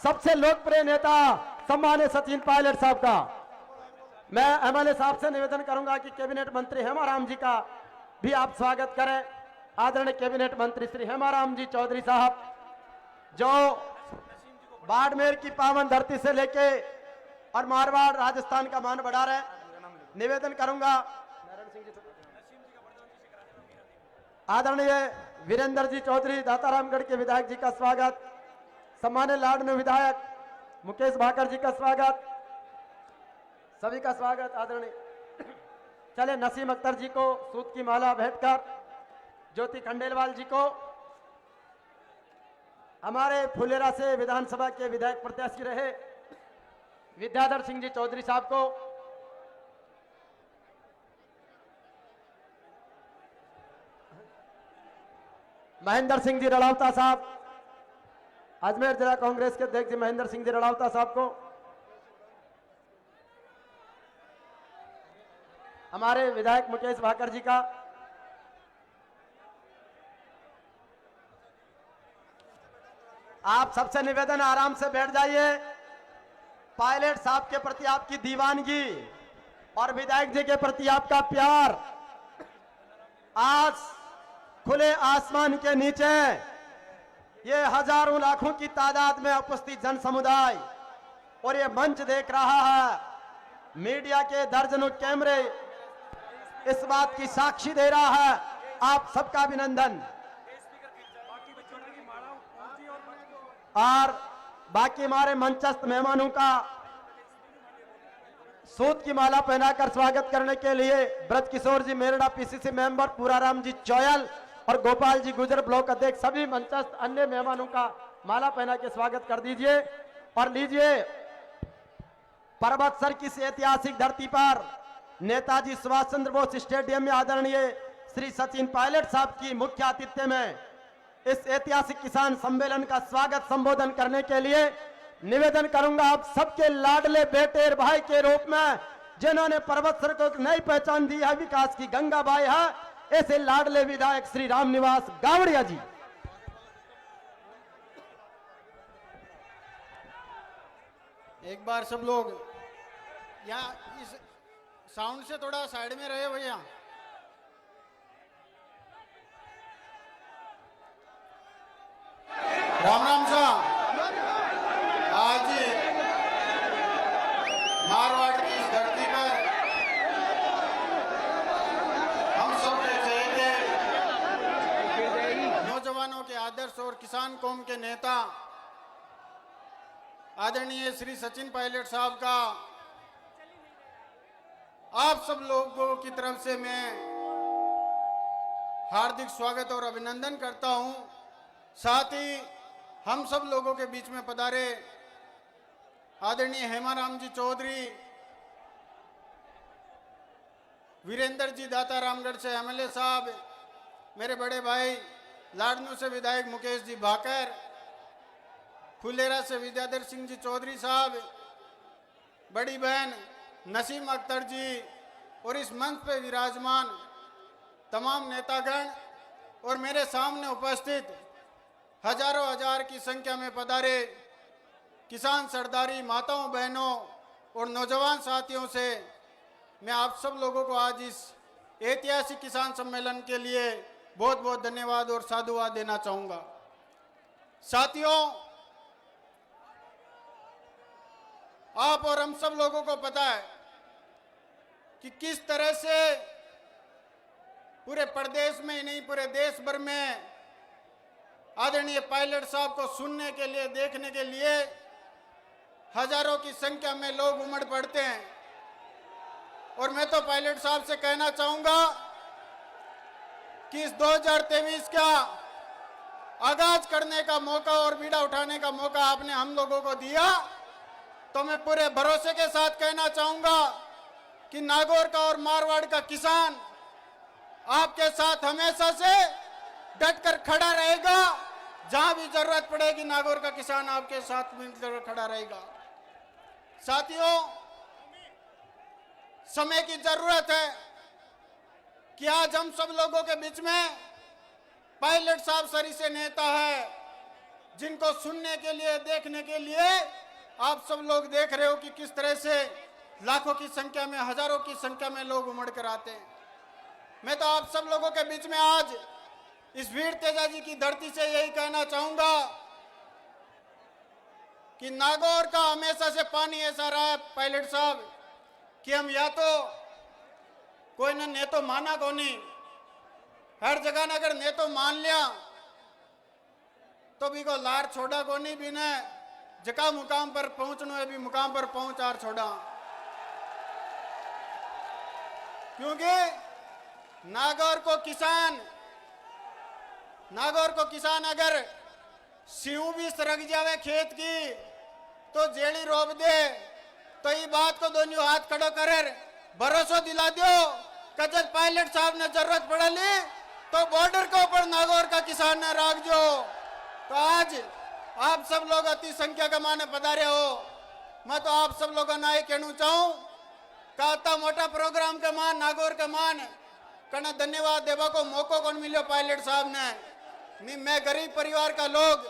सबसे लोकप्रिय नेता सम्मानित सचिन पायलट साहब का मैं एमएलए साहब से निवेदन करूंगा कि कैबिनेट मंत्री हेमाराम जी का भी आप स्वागत करें। आदरणीय कैबिनेट मंत्री श्री हेमाराम जी चौधरी साहब, जो बाड़मेर की पावन धरती से लेके और मारवाड़ राजस्थान का मान बढ़ा रहे, निवेदन करूंगा आदरणीय वीरेंद्र जी चौधरी दातारामगढ़ के विधायक जी का स्वागत, सम्मान्य लाडनू विधायक मुकेश भाकर जी का स्वागत, सभी का स्वागत। आदरणीय चले नसीम अख्तर जी को सूत की माला भेंटकर, ज्योति खंडेलवाल जी को, हमारे फुलेरा से विधानसभा के विधायक प्रत्याशी रहे विद्याधर सिंह जी चौधरी साहब को, महेंद्र सिंह जी रड़ावता साहब, अजमेर जिला कांग्रेस के अध्यक्ष महेंद्र सिंह जी रड़ावता साहब को, हमारे विधायक मुकेश भाकर जी का, आप सबसे निवेदन आराम से बैठ जाइए। पायलट साहब के प्रति आपकी दीवानगी और विधायक जी के प्रति आपका प्यार आज खुले आसमान के नीचे ये हजारों लाखों की तादाद में उपस्थित जन समुदाय और ये मंच देख रहा है, मीडिया के दर्जनों कैमरे इस बात की साक्षी दे रहा है। आप सबका अभिनंदन। और बाकी हमारे मंचस्थ मेहमानों का सूत की माला पहनाकर स्वागत करने के लिए ब्रज किशोर जी मेरड़ा पीसीसी मेंबर, पूराराम जी चौयल और गोपाल जी गुजर ब्लॉक अध्यक्ष, सभी मंचस्थ अन्य मेहमानों का माला पहना के स्वागत कर दीजिए। और लीजिए परबतसर की इस ऐतिहासिक धरती पर नेताजी सुभाष चंद्र बोस स्टेडियम में आदरणीय श्री सचिन पायलट साहब की मुख्य आतिथ्य में इस ऐतिहासिक किसान सम्मेलन का स्वागत संबोधन करने के लिए निवेदन करूंगा आप सबके लाडले बेटे और भाई के रूप में, जिन्होंने परबतसर को एक नई पहचान दी है, विकास की गंगा बाई है, ऐसे लाडले विधायक श्री रामनिवास गावड़िया जी। एक बार सब लोग यहाँ इस साउंड से थोड़ा साइड में रहे भैया। राम राम साहब, आज मारवाड़ की इस धरती पर हम सब के नौजवानों के आदर्श और किसान कौम के नेता आदरणीय श्री सचिन पायलट साहब का आप सब लोगों की तरफ से मैं हार्दिक स्वागत और अभिनंदन करता हूं। साथ ही हम सब लोगों के बीच में पधारे आदरणीय हेमाराम जी चौधरी, वीरेंद्र जी दातारामगढ़ से एमएलए साहब, मेरे बड़े भाई लाडनू से विधायक मुकेश जी भाकर, फुलेरा से विद्याधर सिंह जी चौधरी साहब, बड़ी बहन नसीम अख्तर जी और इस मंच पर विराजमान तमाम नेतागण और मेरे सामने उपस्थित हजारों हजार की संख्या में पधारे किसान सरदारी माताओं बहनों और नौजवान साथियों से मैं आप सब लोगों को आज इस ऐतिहासिक किसान सम्मेलन के लिए बहुत बहुत धन्यवाद और साधुवाद देना चाहूँगा। साथियों, आप और हम सब लोगों को पता है कि किस तरह से पूरे प्रदेश में ही नहीं पूरे देश भर में आदरणीय पायलट साहब को सुनने के लिए, देखने के लिए हजारों की संख्या में लोग उमड़ पड़ते हैं। और मैं तो पायलट साहब से कहना चाहूंगा कि इस 2023 का आगाज करने का मौका और बीड़ा उठाने का मौका आपने हम लोगों को दिया, तो मैं पूरे भरोसे के साथ कहना चाहूंगा कि नागौर का और मारवाड़ का किसान आपके साथ हमेशा से डटकर खड़ा रहेगा। जहां भी जरूरत पड़ेगी नागौर का किसान आपके साथ मिलकर खड़ा रहेगा। साथियों, समय की जरूरत है कि आज हम सब लोगों के बीच में पायलट साहब सरी से नेता है, जिनको सुनने के लिए, देखने के लिए आप सब लोग देख रहे हो कि किस तरह से लाखों की संख्या में, हजारों की संख्या में लोग उमड़ कर आते हैं। मैं तो आप सब लोगों के बीच में आज इस वीर तेजाजी की धरती से यही कहना चाहूंगा कि नागौर का हमेशा से पानी ऐसा रहा है पायलट साहब कि हम या तो कोई ने तो माना को नहीं, हर जगह न अगर ने तो मान लिया तो भी को लार छोड़ा को नहीं, भी ने जका मुकाम पर पहुंचना है भी मुकाम पर पहुंच आर छोड़ा। क्योंकि नागौर को किसान अगर सीऊ भी सरक जावे खेत की तो जेड़ी रोप दे, तो ये बात को दोनों हाथ खड़ो कर भरोसा दिला दो कि जब पायलट साहब ने जरूरत पड़े ली तो बॉर्डर के ऊपर नागौर का किसान ने राख जो। तो आज आप सब लोग अति संख्या के माने पधारे हो। मैं तो आप सब लोगों ने कहना चाहूं का मोटा प्रोग्राम के मान नागौर के मान कना धन्यवाद देवा को मौको कौन मिलो पायलट साहब ने। मैं गरीब परिवार का लोग,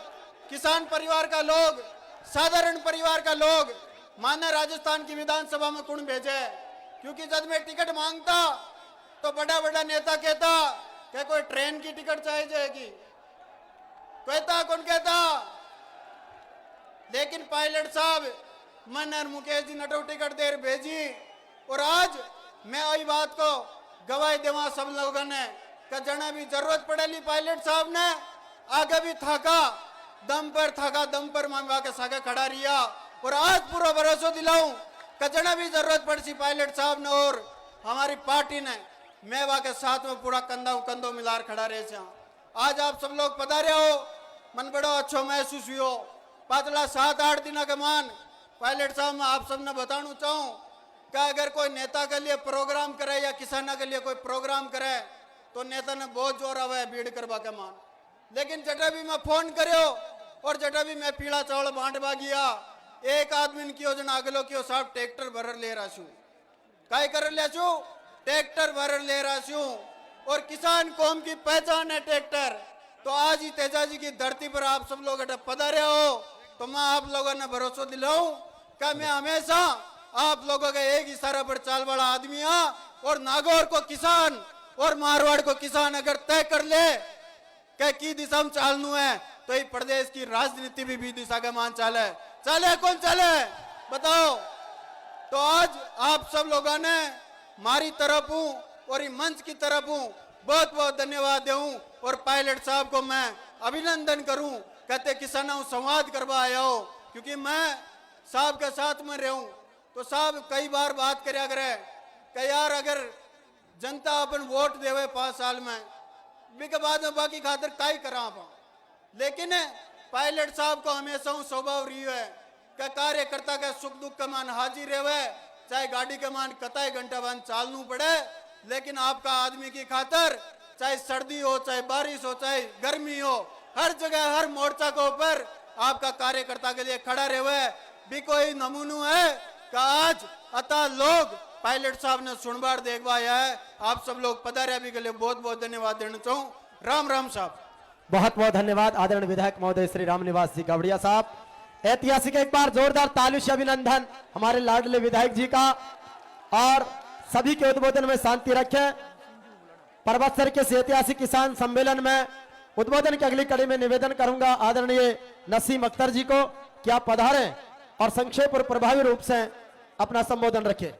किसान परिवार का लोग, साधारण परिवार का लोग माने राजस्थान की विधानसभा में कौन भेजे, क्योंकि जब मैं टिकट मांगता तो बड़ा बड़ा नेता कहता कि कोई ट्रेन की टिकट चाहिए जाएगी, कहता कौन कहता, लेकिन पायलट साहब मन मुकेश जी नटो टिकट देर भेजी। और आज मैं वही बात को गवाही देवा सब लोगों ने कि जना भी जरूरत पड़ेली पायलट साहब ने आगे भी थाका दम पर मांगवा के सागे खड़ा रिया। और आज पूरा भरोसा दिलाऊं कि जना भी जरूरत पड़सी पायलट साहब ने और हमारी पार्टी ने मैं वहां के साथ में पूरा कंधों मिलार खड़ा रहे। आज आप सब लोग पधारे हो, मन बड़ा अच्छा महसूस हुई। पातला 7-8 दिन के मान पायलट साहब मैं आप सबने बताना चाहूं कि अगर कोई नेता के लिए प्रोग्राम करे या किसाना के लिए कोई प्रोग्राम करे तो नेता ने बहुत जोर आवा है भीड़ करवा के मान। लेकिन जटा भी मैं फोन करो और जटा भी मैं पीला चावल बांटवा गया, एक आदमी की योजना अगलो की साहब ट्रैक्टर भर ले रहा छू, काय कर ले छू, ट्रैक्टर भर ले रहा छू। और किसान कौम की पहचान है ट्रैक्टर। तो आज ही तेजाजी की धरती पर आप सब लोग पधारे हो, तो मैं आप लोगों ने भरोसा दिलाऊं कि मैं हमेशा आप लोगों के एक इशारा पर चाल वाला आदमी हाँ। और नागौर को किसान और मारवाड़ को किसान अगर तय कर ले की दिशा में चालनू है तो ये प्रदेश की राजनीति भी दिशा के मान चले कौन चले बताओ। तो आज आप सब लोगों ने मारी तरफ हूं और ये मंच की तरफ हूं बहुत बहुत धन्यवाद दूं। और पायलट साहब को मैं अभिनंदन करूं, कहते किसानों संवाद करवा आया हो, क्योंकि मैं साहब के साथ में रहूं तो साहब कई बार बात करया करे कि यार अगर जनता अपन वोट देवे 5 साल में भी के बाद में बाकी खातिर काई करा पा। लेकिन पायलट साहब को हमेशा स्वभाव रही है कि कार्यकर्ता के सुख दुख के मान हाजिर रहे, चाहे गाड़ी के मान कताई घंटा बंद चालनू पड़े, लेकिन आपका आदमी की खातर चाहे सर्दी हो, चाहे बारिश हो, चाहे गर्मी हो, हर जगह हर मोर्चा के ऊपर आपका कार्यकर्ता के लिए खड़ा रहे भी कोई नमूना है कि आज अतः लोग पायलट साहब ने सुनबार देखवाया है। आप सब लोग पधारे भी के लिए बहुत बहुत धन्यवाद देना चाहूं। राम राम साहब। बहुत बहुत धन्यवाद आदरणीय विधायक महोदय श्री रामनिवास जी गवड़िया साहब। ऐतिहासिक एक बार जोरदार ताली से अभिनंदन हमारे लाडले विधायक जी का। और सभी के उद्बोधन में शांति रखें। परबतसर के ऐतिहासिक किसान सम्मेलन में उद्बोधन की अगली कड़ी में निवेदन करूंगा आदरणीय नसीम अख्तर जी को कि आप पधारें और संक्षेप और प्रभावी रूप से अपना संबोधन रखें।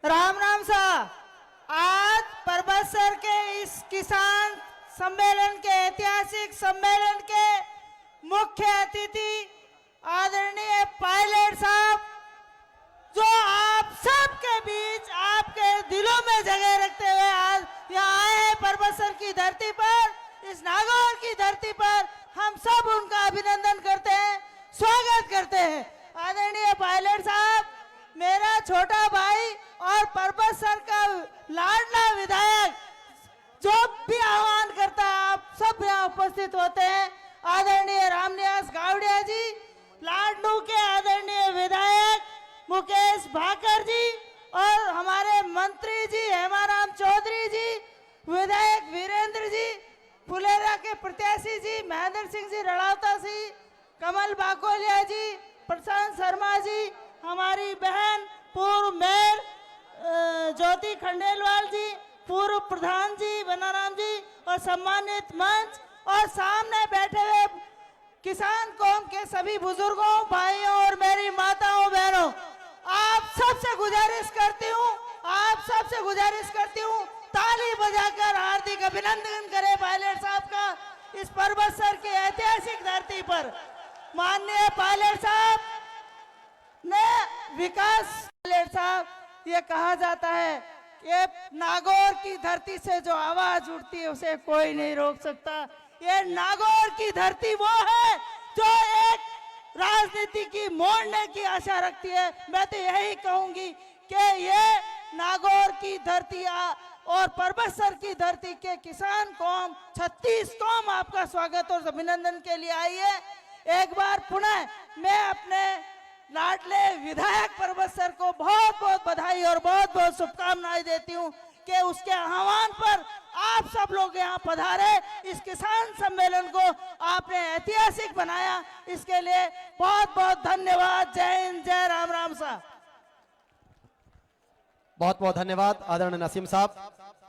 राम राम साहब। आज परबतसर के इस किसान सम्मेलन के ऐतिहासिक सम्मेलन के मुख्य अतिथि आदरणीय पायलट साहब जो आप सबके में जगह रखते हुए आज यहाँ आए हैं परबतसर की धरती पर, इस नागौर की धरती पर। हम सब उनका अभिनंदन करते हैं, स्वागत करते हैं। आदरणीय पायलट साहब, मेरा छोटा भाई और परबतसर का लाडला विधायक जो भी आह्वान करता है, आप सब यहाँ उपस्थित होते हैं। आदरणीय रामनिवास गावड़िया जी, लाडनू के आदरणीय विधायक मुकेश भाकर जी और हमारे मंत्री जी हेमाराम चौधरी जी, विधायक वीरेंद्र जी, फुलेरा के प्रत्याशी जी महेंद्र सिंह जी रड़ावता जी, कमल बाकोलिया जी, प्रशांत शर्मा जी, हमारी बहन पूर्व मेयर ज्योति खंडेलवाल जी, पूर्व प्रधान जी बनाराम जी और सम्मानित मंच और सामने बैठे हुए किसान कौम के सभी बुजुर्गों, भाइयों और मेरी माताओं बहनों, आप सबसे गुजारिश करती हूँ ताली बजाकर हार्दिक अभिनंदन करें पायलट साहब का इस परबतसर की ऐतिहासिक धरती पर। माननीय पायलट साहब ने विकास, पायलट साहब, ये कहा जाता है कि नागौर की धरती से जो आवाज उठती है उसे कोई नहीं रोक सकता। ये नागौर की धरती वो है जो एक राजनीति की मोड़ने की आशा रखती है। मैं तो यही कहूंगी कि ये नागौर की धरती और परबतसर की धरती के किसान कौम 36 कौम आपका स्वागत और अभिनंदन के लिए आई है। एक बार पुनः मैं अपने लाडले विधायक परबतसर को बहुत बहुत बधाई और बहुत बहुत शुभकामनाएं देती हूं कि उसके आह्वान पर आप सब लोग यहाँ पधारे, इस किसान सम्मेलन को आपने ऐतिहासिक बनाया, इसके लिए बहुत बहुत धन्यवाद। जय हिंद, जय राम राम साहब। बहुत बहुत धन्यवाद आदरणीय नसीम साहब।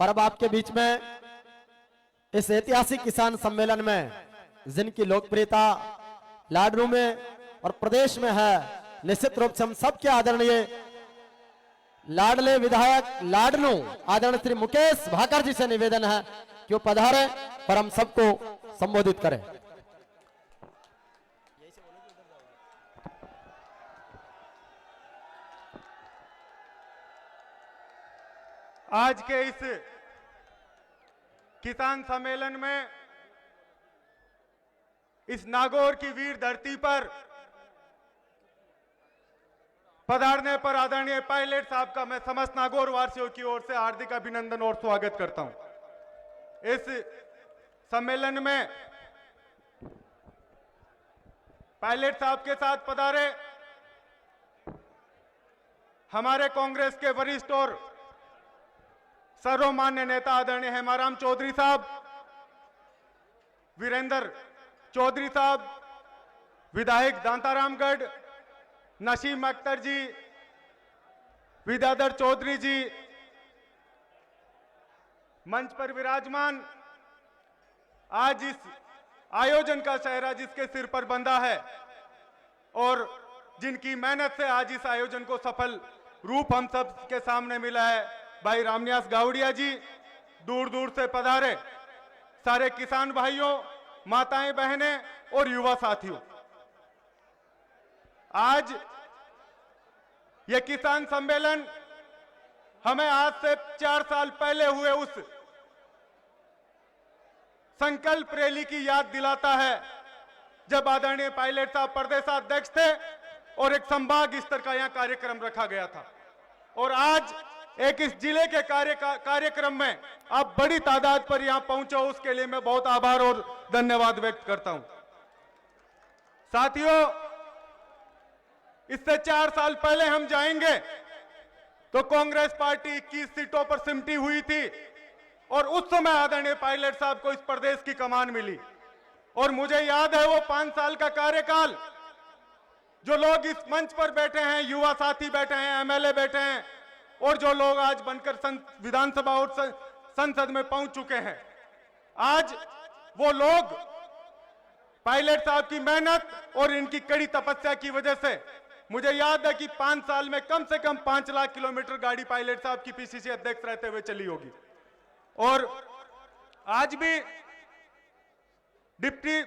और अब आपके बीच में इस ऐतिहासिक किसान सम्मेलन में जिनकी लोकप्रियता लाडनू में और प्रदेश में है, निश्चित रूप से हम सबके आदरणीय लाडले विधायक लाडनू आदरणीय श्री मुकेश भाकर जी से निवेदन है कि वो पधारे और हम सबको संबोधित करें। आज के इस किसान सम्मेलन में इस नागौर की वीर धरती पर पधारने पर आदरणीय पायलट साहब का मैं समस्त नागौर वासियों की ओर से हार्दिक अभिनंदन और स्वागत करता हूं। इस सम्मेलन में पायलट साहब के साथ पधारे हमारे कांग्रेस के वरिष्ठ और सर्वमान्य नेता आदरणीय हेमाराम चौधरी साहब, वीरेंद्र चौधरी साहब, विधायक दांतारामगढ़, नसीम अख्तर जी, विद्याधर चौधरी जी, मंच पर विराजमान आज इस आयोजन का सेहरा जिसके सिर पर बंधा है और जिनकी मेहनत से आज इस आयोजन को सफल रूप हम सब के सामने मिला है, भाई रामनिवास गावड़िया जी, दूर दूर से पधारे सारे किसान भाइयों, माताएं बहनें और युवा साथियों, आज ये किसान सम्मेलन हमें आज से 4 साल पहले हुए उस संकल्प रैली की याद दिलाता है जब आदरणीय पायलट साहब प्रदेशाध्यक्ष थे और एक संभाग स्तर का यहां कार्यक्रम रखा गया था। और आज एक इस जिले के कार्यक्रम में आप बड़ी तादाद पर यहां पहुंचे, उसके लिए मैं बहुत आभार और धन्यवाद व्यक्त करता हूं। साथियों, इससे 4 साल पहले हम जाएंगे तो कांग्रेस पार्टी 21 सीटों पर सिमटी हुई थी और उस समय आदरणीय पायलट साहब को इस प्रदेश की कमान मिली। और मुझे याद है वो 5 साल का कार्यकाल, जो लोग इस मंच पर बैठे हैं, युवा साथी बैठे हैं, एमएलए बैठे हैं और जो लोग आज बनकर विधानसभा और संसद में पहुंच चुके हैं, आज वो लोग पायलट साहब की मेहनत और इनकी कड़ी तपस्या की वजह से, मुझे याद है कि 5 साल में कम से कम 5 लाख किलोमीटर गाड़ी पायलट साहब की पीसीसी अध्यक्ष रहते हुए चली होगी। और आज भी डिप्टी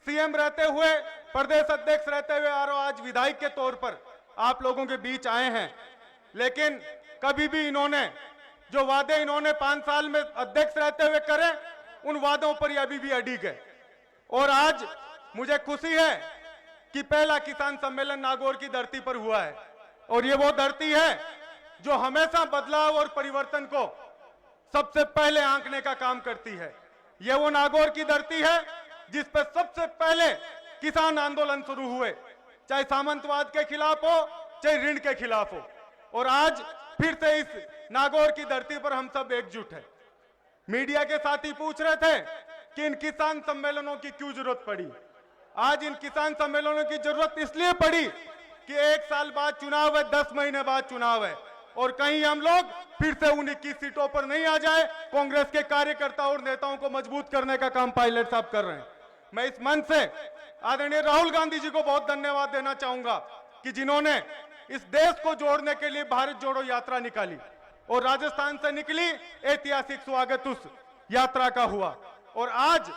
सीएम रहते हुए, प्रदेश अध्यक्ष रहते हुए और आज विधायक के तौर पर आप लोगों के बीच आए हैं, लेकिन कभी भी इन्होंने जो वादे इन्होंने 5 साल में अध्यक्ष रहते हुए करे, उन वादों पर ये अभी भी अडिग है। और आज मुझे खुशी है कि पहला किसान सम्मेलन नागौर की धरती पर हुआ है, और ये वो धरती है जो हमेशा बदलाव और परिवर्तन को सबसे पहले आंकने का काम करती है। ये वो नागौर की धरती है जिस पर सबसे पहले किसान आंदोलन शुरू हुए, चाहे सामंतवाद के खिलाफ हो, चाहे ऋण के खिलाफ हो। और आज फिर से इस नागौर की धरती पर हम सब एकजुट हैं। मीडिया के साथी पूछ रहे थे कि इन किसान सम्मेलनों की क्यों जरूरत पड़ी। आज इन किसान सम्मेलनों की जरूरत इसलिए पड़ी कि 1 साल बाद चुनाव है, 10 महीने बाद चुनाव है, और कहीं हम लोग फिर से उन 21 सीटों पर नहीं आ जाए। कांग्रेस के कार्यकर्ता और नेताओं को मजबूत करने का काम पायलट साहब कर रहे हैं। मैं इस मंच से आदरणीय राहुल गांधी जी को बहुत धन्यवाद देना चाहूंगा कि जिन्होंने इस देश को जोड़ने के लिए भारत जोड़ो यात्रा निकाली, और राजस्थान से निकली ऐतिहासिक स्वागत उस यात्रा का हुआ। और आज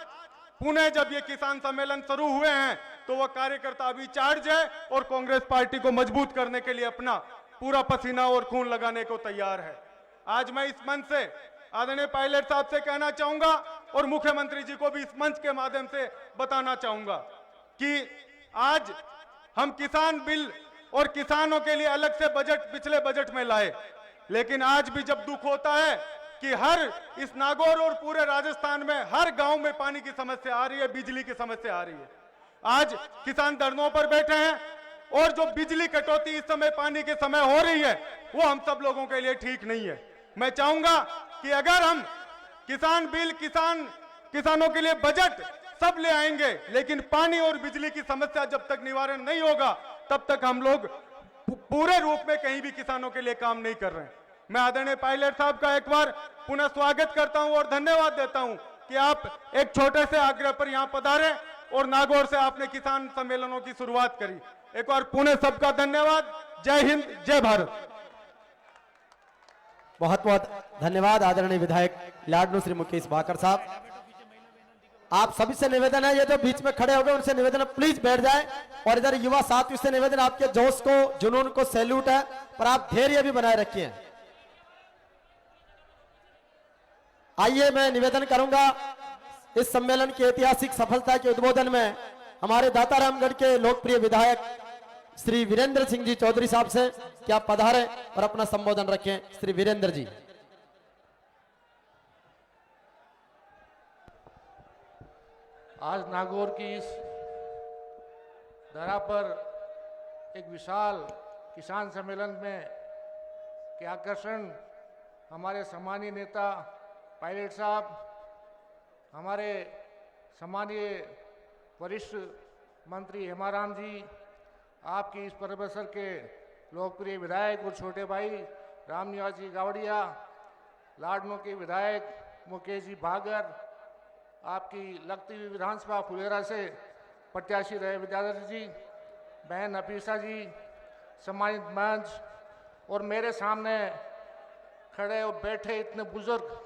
पुणे जब ये किसान सम्मेलन शुरू हुए हैं तो वह कार्यकर्ता अभी चार्ज है और कांग्रेस पार्टी को मजबूत करने के लिए अपना पूरा पसीना और खून लगाने को तैयार है। आज मैं इस मंच से आदरणीय पायलट साहब से कहना चाहूंगा और मुख्यमंत्री जी को भी इस मंच के माध्यम से बताना चाहूंगा कि आज हम किसान बिल और किसानों के लिए अलग से बजट पिछले बजट में लाए, लेकिन आज भी जब दुख होता है कि हर इस नागौर और पूरे राजस्थान में हर गांव में पानी की समस्या आ रही है, बिजली की समस्या आ रही है। आज किसान धरनों पर बैठे हैं, और जो बिजली कटौती इस समय पानी के समय हो रही है वो हम सब लोगों के लिए ठीक नहीं है। मैं चाहूंगा कि अगर हम किसान बिल, किसानों के लिए बजट सब ले आएंगे, लेकिन पानी और बिजली की समस्या जब तक निवारण नहीं होगा तब तक हम लोग पूरे रूप में कहीं भी किसानों के लिए काम नहीं कर रहे हैं। मैं आदरणीय पायलट साहब का एक बार पुनः स्वागत करता हूं और धन्यवाद देता हूं कि आप एक छोटे से आग्रह पर यहां पधारे और नागौर से आपने किसान सम्मेलनों की शुरुआत करी। एक बार पुनः सबका धन्यवाद। जय हिंद, जय भारत। बहुत बहुत धन्यवाद आदरणीय विधायक लाडनू श्री मुकेश भाकर साहब। आप सभी से निवेदन है, ये जो बीच में खड़े हो गए उनसे निवेदन है प्लीज बैठ जाए, और इधर युवा साथियों से निवेदन, आपके जोश को, जुनून को सैल्यूट है, पर आप धैर्य भी बनाए रखिए। आइए मैं निवेदन करूंगा इस सम्मेलन की ऐतिहासिक सफलता के उद्बोधन में हमारे दातारामगढ़ के लोकप्रिय विधायक श्री वीरेंद्र सिंह जी चौधरी साहब से कि आप पधारें और अपना संबोधन रखें। श्री वीरेंद्र जी। आज नागौर की इस धरा पर एक विशाल किसान सम्मेलन में के आकर्षण हमारे सम्मानीय नेता पायलट साहब, हमारे सम्मानीय वरिष्ठ मंत्री हेमाराम जी, आपकी इस परिसर के लोकप्रिय विधायक और छोटे भाई रामनिवास जी गावड़िया, लाडनू के विधायक मुकेश जी भागर, आपकी लगती हुई विधानसभा फुलेरा से प्रत्याशी रहे विद्याधर जी, बहन नफीसा जी, सम्मानित मंच और मेरे सामने खड़े और बैठे इतने बुजुर्ग,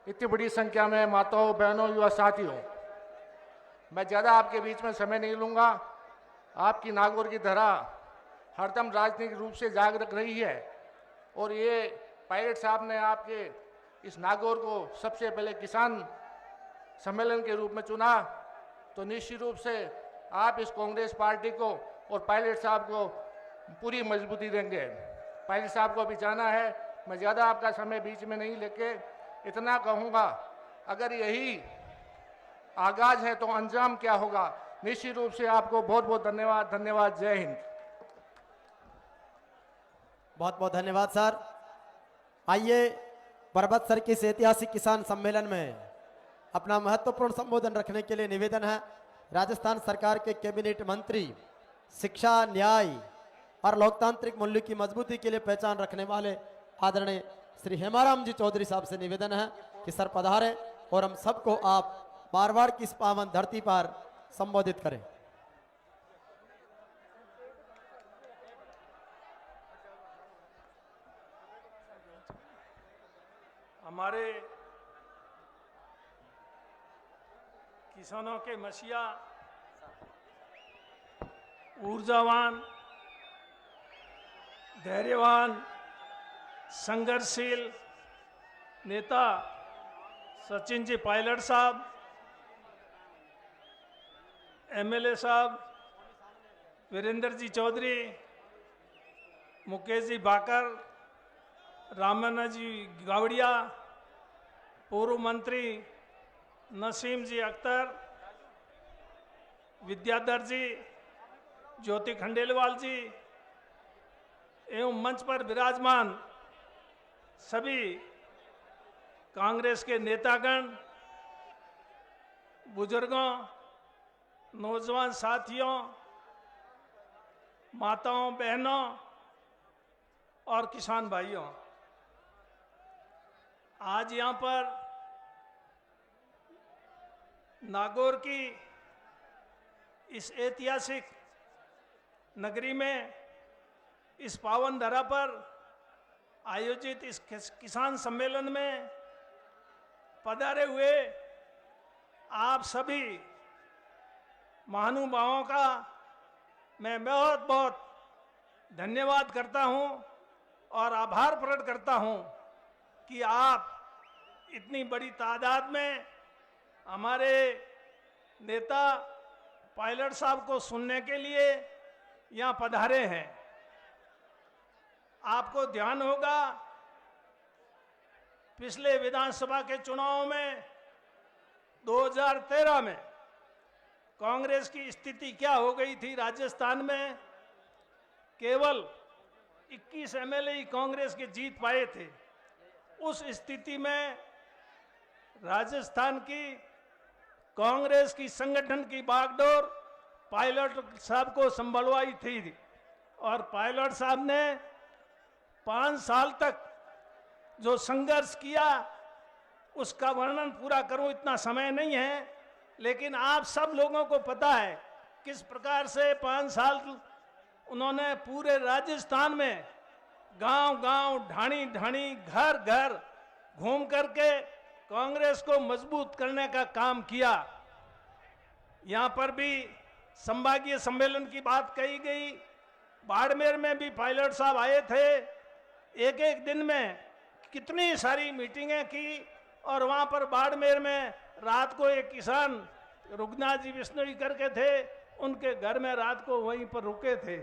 इतनी बड़ी संख्या में माताओं, बहनों, युवा साथियों, मैं ज़्यादा आपके बीच में समय नहीं लूँगा। आपकी नागौर की धरा हरदम राजनीतिक रूप से जागरूक रही है, और ये पायलट साहब ने आपके इस नागौर को सबसे पहले किसान सम्मेलन के रूप में चुना, तो निश्चित रूप से आप इस कांग्रेस पार्टी को और पायलट साहब को पूरी मजबूती देंगे। पायलट साहब को अभी जाना है, मैं ज़्यादा आपका समय बीच में नहीं लेके इतना कहूँगा, अगर यही आगाज है तो अंजाम क्या होगा। निश्चित रूप से आपको बहुत बहुत धन्यवाद। धन्यवाद। जय हिंद। बहुत बहुत धन्यवाद सर। आइए पर्वत सर के इस ऐतिहासिक किसान सम्मेलन में अपना महत्वपूर्ण संबोधन रखने के लिए निवेदन है राजस्थान सरकार के कैबिनेट मंत्री, शिक्षा, न्याय और लोकतांत्रिक मूल्य की मजबूती के लिए पहचान रखने वाले आदरणीय श्री हेमाराम जी चौधरी साहब से निवेदन है कि सर पधारे और हम सबको आप मारवाड़ की इस पावन धरती पर संबोधित करें। हमारे किसानों के मसीहा, ऊर्जावान, धैर्यवान, संघर्षशील नेता सचिन जी पायलट साहब, एमएलए साहब वीरेंद्र जी चौधरी, मुकेश जी बाकर, रामन्ना जी गावड़िया, पूर्व मंत्री नसीम जी अख्तर, विद्याधर जी, ज्योति खंडेलवाल जी एवं मंच पर विराजमान सभी कांग्रेस के नेतागण, बुजुर्गों, नौजवान साथियों, माताओं, बहनों और किसान भाइयों, आज यहाँ पर नागौर की इस ऐतिहासिक नगरी में इस पावन धरा पर आयोजित इस किसान सम्मेलन में पधारे हुए आप सभी महानुभावों का मैं बहुत बहुत धन्यवाद करता हूं और आभार प्रकट करता हूं कि आप इतनी बड़ी तादाद में हमारे नेता पायलट साहब को सुनने के लिए यहाँ पधारे हैं। आपको ध्यान होगा पिछले विधानसभा के चुनाव में 2013 में कांग्रेस की स्थिति क्या हो गई थी। राजस्थान में केवल 21 एमएलए ही कांग्रेस के जीत पाए थे। उस स्थिति में राजस्थान की कांग्रेस की संगठन की बागडोर पायलट साहब को संभलवाई थी और पायलट साहब ने 5 साल तक जो संघर्ष किया उसका वर्णन पूरा करूं इतना समय नहीं है, लेकिन आप सब लोगों को पता है किस प्रकार से 5 साल उन्होंने पूरे राजस्थान में गांव-गांव, ढाणी-ढाणी, घर-घर घूम करके कांग्रेस को मजबूत करने का काम किया। यहाँ पर भी संभागीय सम्मेलन की बात कही गई। बाड़मेर में भी पायलट साहब आए थे। एक एक दिन में कितनी सारी मीटिंगें की और वहाँ पर बाड़मेर में रात को एक किसान रुगनाथ जी विष्णोई करके थे, उनके घर में रात को वहीं पर रुके थे।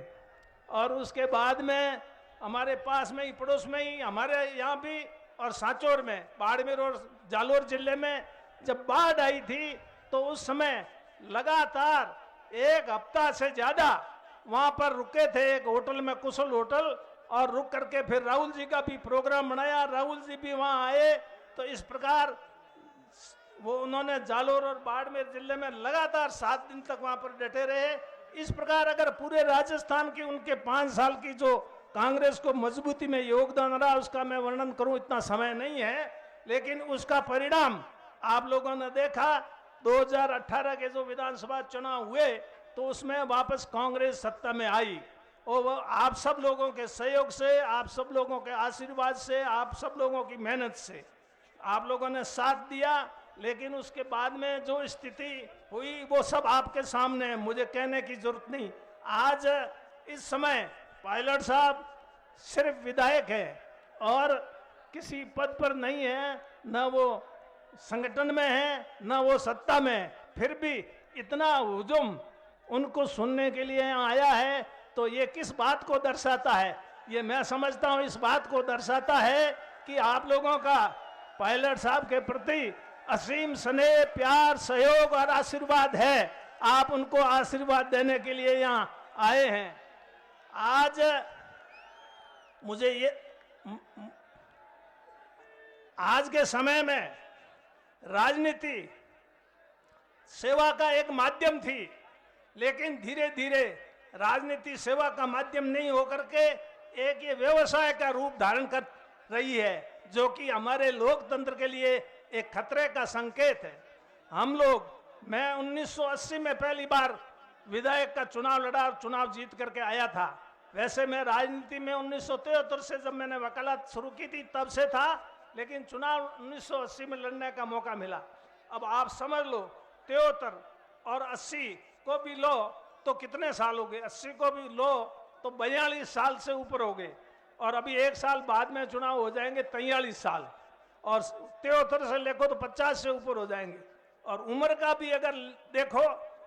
और उसके बाद में हमारे पास में ही, पड़ोस में ही, हमारे यहाँ भी और सांचौर में, बाड़मेर और जालोर जिले में जब बाढ़ आई थी तो उस समय लगातार 1 हफ्ता से ज़्यादा वहाँ पर रुके थे एक होटल में, कुशल होटल, और रुक करके फिर राहुल जी का भी प्रोग्राम बनाया। राहुल जी भी वहाँ आए। तो इस प्रकार वो उन्होंने जालोर और बाड़मेर जिले में लगातार 7 दिन तक वहाँ पर डटे रहे। इस प्रकार अगर पूरे राजस्थान की उनके 5 साल की जो कांग्रेस को मजबूती में योगदान रहा उसका मैं वर्णन करूं इतना समय नहीं है, लेकिन उसका परिणाम आप लोगों ने देखा। 2018 के जो विधानसभा चुनाव हुए तो उसमें वापस कांग्रेस सत्ता में आई और वो आप सब लोगों के सहयोग से, आप सब लोगों के आशीर्वाद से, आप सब लोगों की मेहनत से आप लोगों ने साथ दिया। लेकिन उसके बाद में जो स्थिति हुई वो सब आपके सामने है, मुझे कहने की जरूरत नहीं। आज इस समय पायलट साहब सिर्फ विधायक है और किसी पद पर नहीं है, न वो संगठन में है न वो सत्ता में, फिर भी इतना हुजूम उनको सुनने के लिए यहाँ आया है। तो ये किस बात को दर्शाता है? ये मैं समझता हूँ इस बात को दर्शाता है कि आप लोगों का पायलट साहब के प्रति असीम स्नेह, प्यार, सहयोग और आशीर्वाद है। आप उनको आशीर्वाद देने के लिए यहाँ आए हैं। आज मुझे ये आज के समय में राजनीति सेवा का एक माध्यम थी, लेकिन धीरे धीरे राजनीति सेवा का माध्यम नहीं होकर के एक ये व्यवसाय का रूप धारण कर रही है, जो कि हमारे लोकतंत्र के लिए एक खतरे का संकेत है। हम लोग, मैं 1980 में पहली बार विधायक का चुनाव लड़ा और चुनाव जीत करके आया था। वैसे मैं राजनीति में 1973 से जब मैंने वकालत शुरू की थी तब से था, लेकिन चुनाव 1980 में लड़ने का मौका मिला। अब आप समझ लो 73 और 80 को भी लो तो कितने साल हो गए, 80 को भी लो तो 42 साल से ऊपर हो गए, और अभी 1 साल बाद में चुनाव हो जाएंगे 43 साल। और 73 से देखो तो 50 से ऊपर हो जाएंगे। और उम्र का भी अगर देखो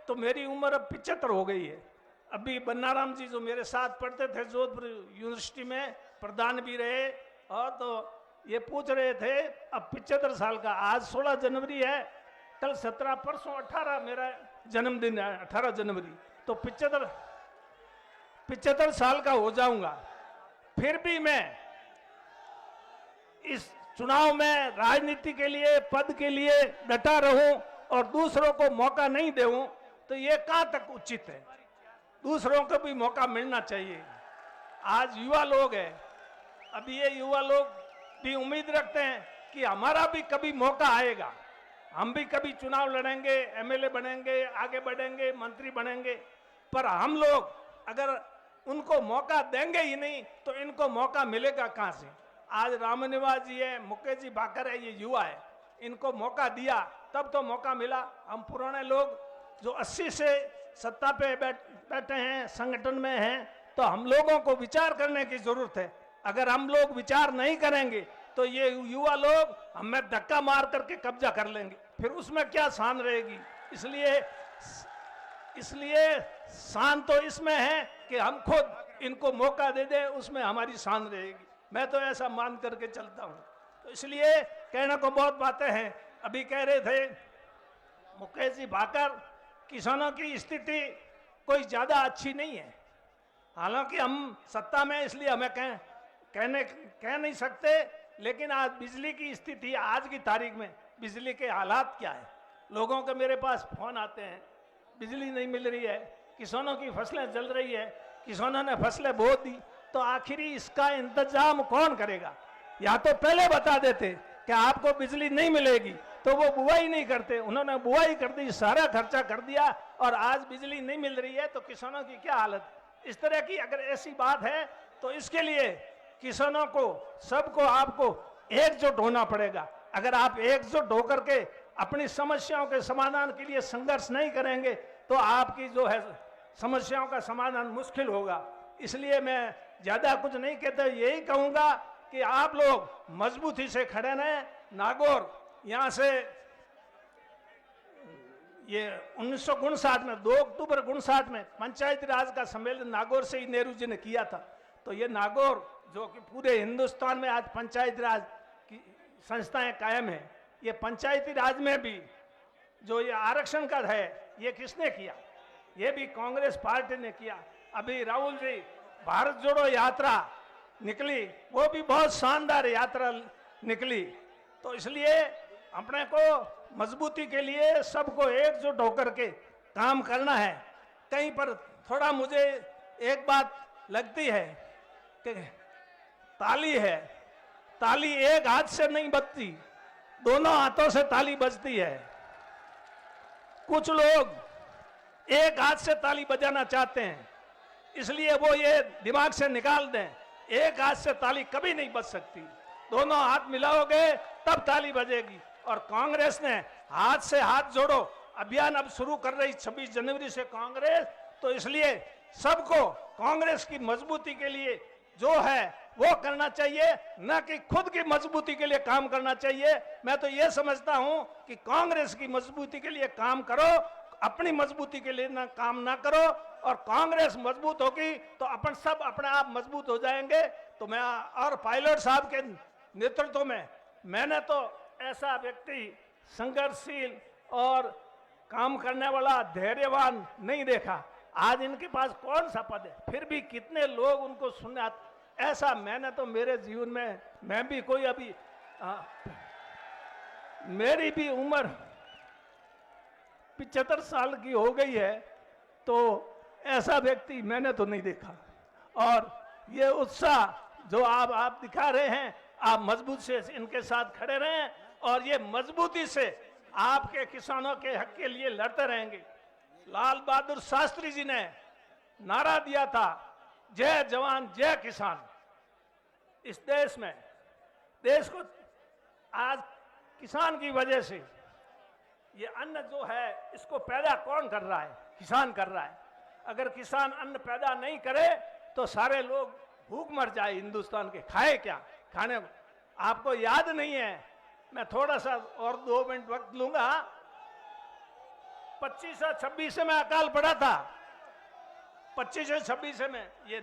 तो मेरी उम्र अब 75 हो गई है। अभी बन्नाराम जी जो मेरे साथ पढ़ते थे जोधपुर यूनिवर्सिटी में, प्रधान भी रहे, और तो ये पूछ रहे थे अब 75 साल का, आज 16 जनवरी है, कल 17, परसों 18 मेरा जन्मदिन है, 18 जनवरी, तो 75 साल का हो जाऊंगा। फिर भी मैं इस चुनाव में राजनीति के लिए, पद के लिए डटा रहूं और दूसरों को मौका नहीं दूं, तो ये कहां तक उचित है? दूसरों को भी मौका मिलना चाहिए। आज युवा लोग हैं, अभी ये युवा लोग भी उम्मीद रखते हैं कि हमारा भी कभी मौका आएगा, हम भी कभी चुनाव लड़ेंगे, एमएलए बनेंगे, आगे बढ़ेंगे, मंत्री बनेंगे। पर हम लोग अगर उनको मौका देंगे ही नहीं तो इनको मौका मिलेगा कहां से? आज रामनिवास जी है, मुकेश जी भाकर है, ये युवा है, इनको मौका दिया तब तो मौका मिला। हम पुराने लोग जो 80 से सत्ता पे बैठे हैं, संगठन में हैं, तो हम लोगों को विचार करने की जरूरत है। अगर हम लोग विचार नहीं करेंगे तो ये युवा लोग हमें धक्का मार करके कब्जा कर लेंगे, फिर उसमें क्या शान रहेगी? इसलिए शान तो इसमें है कि हम खुद इनको मौका दे दें, उसमें हमारी शान रहेगी। मैं तो ऐसा मान करके चलता हूं। तो इसलिए कहने को बहुत बातें हैं। अभी कह रहे थे मुकेश जी भाकर, किसानों की स्थिति कोई ज्यादा अच्छी नहीं है। हालांकि हम सत्ता में, इसलिए हमें कह नहीं सकते, लेकिन आज बिजली की स्थिति, आज की तारीख में बिजली के हालात क्या है? लोगों के मेरे पास फोन आते हैं, बिजली नहीं मिल रही है, किसानों की फसलें जल रही है, किसानों ने फसलें बो दी, तो आखिरी इसका इंतजाम कौन करेगा? या तो पहले बता देते कि आपको बिजली नहीं मिलेगी, तो वो बुआई नहीं करते। उन्होंने बुआई कर दी, सारा खर्चा कर दिया, और आज बिजली नहीं मिल रही है तो किसानों की क्या हालत? इस तरह की अगर ऐसी बात है तो इसके लिए किसानों को, सबको, आपको एकजुट होना पड़ेगा। अगर आप एकजुट होकर के अपनी समस्याओं के समाधान के लिए संघर्ष नहीं करेंगे तो आपकी जो है समस्याओं का समाधान मुश्किल होगा। इसलिए मैं ज्यादा कुछ नहीं कहता, यही कहूंगा कि आप लोग मजबूती से खड़े रहें। नागौर यहां से ये 1959 में 2 अक्टूबर 59 में पंचायती राज का सम्मेलन नागौर से ही नेहरू जी ने किया था। तो ये नागौर जो कि पूरे हिंदुस्तान में आज पंचायती राज की संस्थाएं कायम है, ये पंचायती राज में भी जो ये आरक्षण का है, ये किसने किया? ये भी कांग्रेस पार्टी ने किया। अभी राहुल जी भारत जोड़ो यात्रा निकली, वो भी बहुत शानदार यात्रा निकली। तो इसलिए अपने को मजबूती के लिए सबको एकजुट होकर के काम करना है। कहीं पर थोड़ा मुझे एक बात लगती है कि ताली है, ताली एक हाथ से नहीं बजती, दोनों हाथों से ताली बजती है। कुछ लोग एक हाथ से ताली बजाना चाहते हैं, इसलिए वो ये दिमाग से निकाल दें, एक हाथ से ताली कभी नहीं बज सकती, दोनों हाथ मिलाओगे तब ताली बजेगी। और कांग्रेस ने हाथ से हाथ जोड़ो अभियान अब शुरू कर रही 26 जनवरी से कांग्रेस, तो इसलिए सबको कांग्रेस की मजबूती के लिए जो है वो करना चाहिए, न कि खुद की मजबूती के लिए काम करना चाहिए। मैं तो ये समझता हूं कि कांग्रेस की मजबूती के लिए काम करो, अपनी मजबूती के लिए ना काम ना करो। और कांग्रेस मजबूत होगी तो अपन सब अपने आप मजबूत हो जाएंगे। तो मैं और पायलट साहब के नेतृत्व में मैंने तो ऐसा व्यक्ति संघर्षशील और काम करने वाला, धैर्यवान नहीं देखा। आज इनके पास कौन सा पद है, फिर भी कितने लोग उनको सुनने, ऐसा मैंने तो मेरे जीवन में, मैं भी कोई अभी मेरी भी उम्र 75 साल की हो गई है, तो ऐसा व्यक्ति मैंने तो नहीं देखा। और ये उत्साह जो आप दिखा रहे हैं, आप मजबूत से इनके साथ खड़े रहें और ये मजबूती से आपके किसानों के हक के लिए लड़ते रहेंगे। लाल बहादुर शास्त्री जी ने नारा दिया था, जय जवान जय किसान। इस देश में, देश को आज किसान की वजह से ये अन्न जो है इसको पैदा कौन कर रहा है? किसान कर रहा है। अगर किसान अन्न पैदा नहीं करे तो सारे लोग भूख मर जाए हिंदुस्तान के, खाए क्या? खाने आपको याद नहीं है मैं थोड़ा सा और 2 मिनट वक्त लूंगा। 25 से 26 में अकाल पड़ा था, 25 से 26 में। ये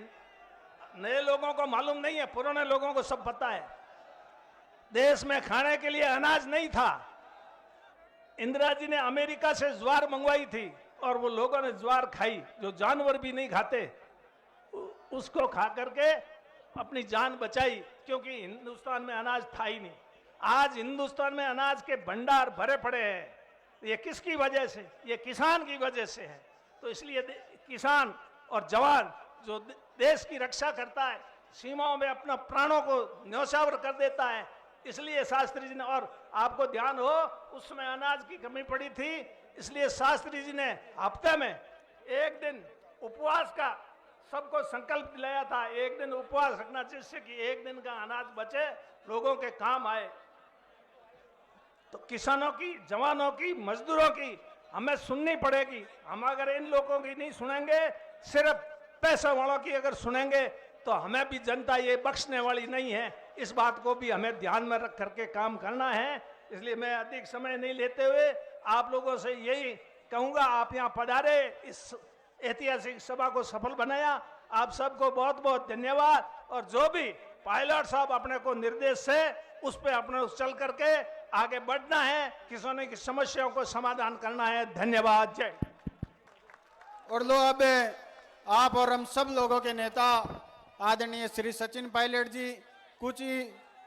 नए लोगों को मालूम नहीं है, पुराने लोगों को सब पता है। देश में खाने के लिए अनाज नहीं था। इंदिरा जी ने अमेरिका से ज्वार मंगवाई थी और वो लोगों ने ज्वार खाई, जो जानवर भी नहीं खाते, उसको खा करके अपनी जान बचाई, क्योंकि हिंदुस्तान में अनाज था ही नहीं। आज हिंदुस्तान में अनाज के भंडार भरे पड़े हैं। ये किसकी वजह से? ये किसान की वजह से है। तो इसलिए किसान और जवान जो देश की रक्षा करता है, सीमाओं में अपना प्राणों को न्यौछावर कर देता है, इसलिए शास्त्री जी ने, और आपको ध्यान हो उस समय अनाज की कमी पड़ी थी, इसलिए शास्त्री जी ने हफ्ते में 1 दिन उपवास का सबको संकल्प दिलाया था। 1 दिन उपवास रखना, जिससे कि 1 दिन का अनाज बचे, लोगों के काम आए। तो किसानों की, जवानों की, मजदूरों की हमें सुननी पड़ेगी। हम अगर इन लोगों की नहीं सुनेंगे, सिर्फ पैसे वालों की अगर सुनेंगे, तो हमें भी जनता ये बख्शने वाली नहीं है। इस बात को भी हमें ध्यान में रख करके काम करना है। इसलिए मैं अधिक समय नहीं लेते हुए आप लोगों से यही कहूंगा, आप यहाँ पधारे, इस ऐतिहासिक सभा को सफल बनाया। आप सबको बहुत बहुत धन्यवाद। और जो भी पायलट साहब अपने को निर्देश है, उस पर अपने चल करके आगे बढ़ना है, किसानों की समस्याओं को समाधान करना है। धन्यवाद। जय। और लो अब आप और हम सब लोगों के नेता आदरणीय श्री सचिन पायलट जी कुछ ही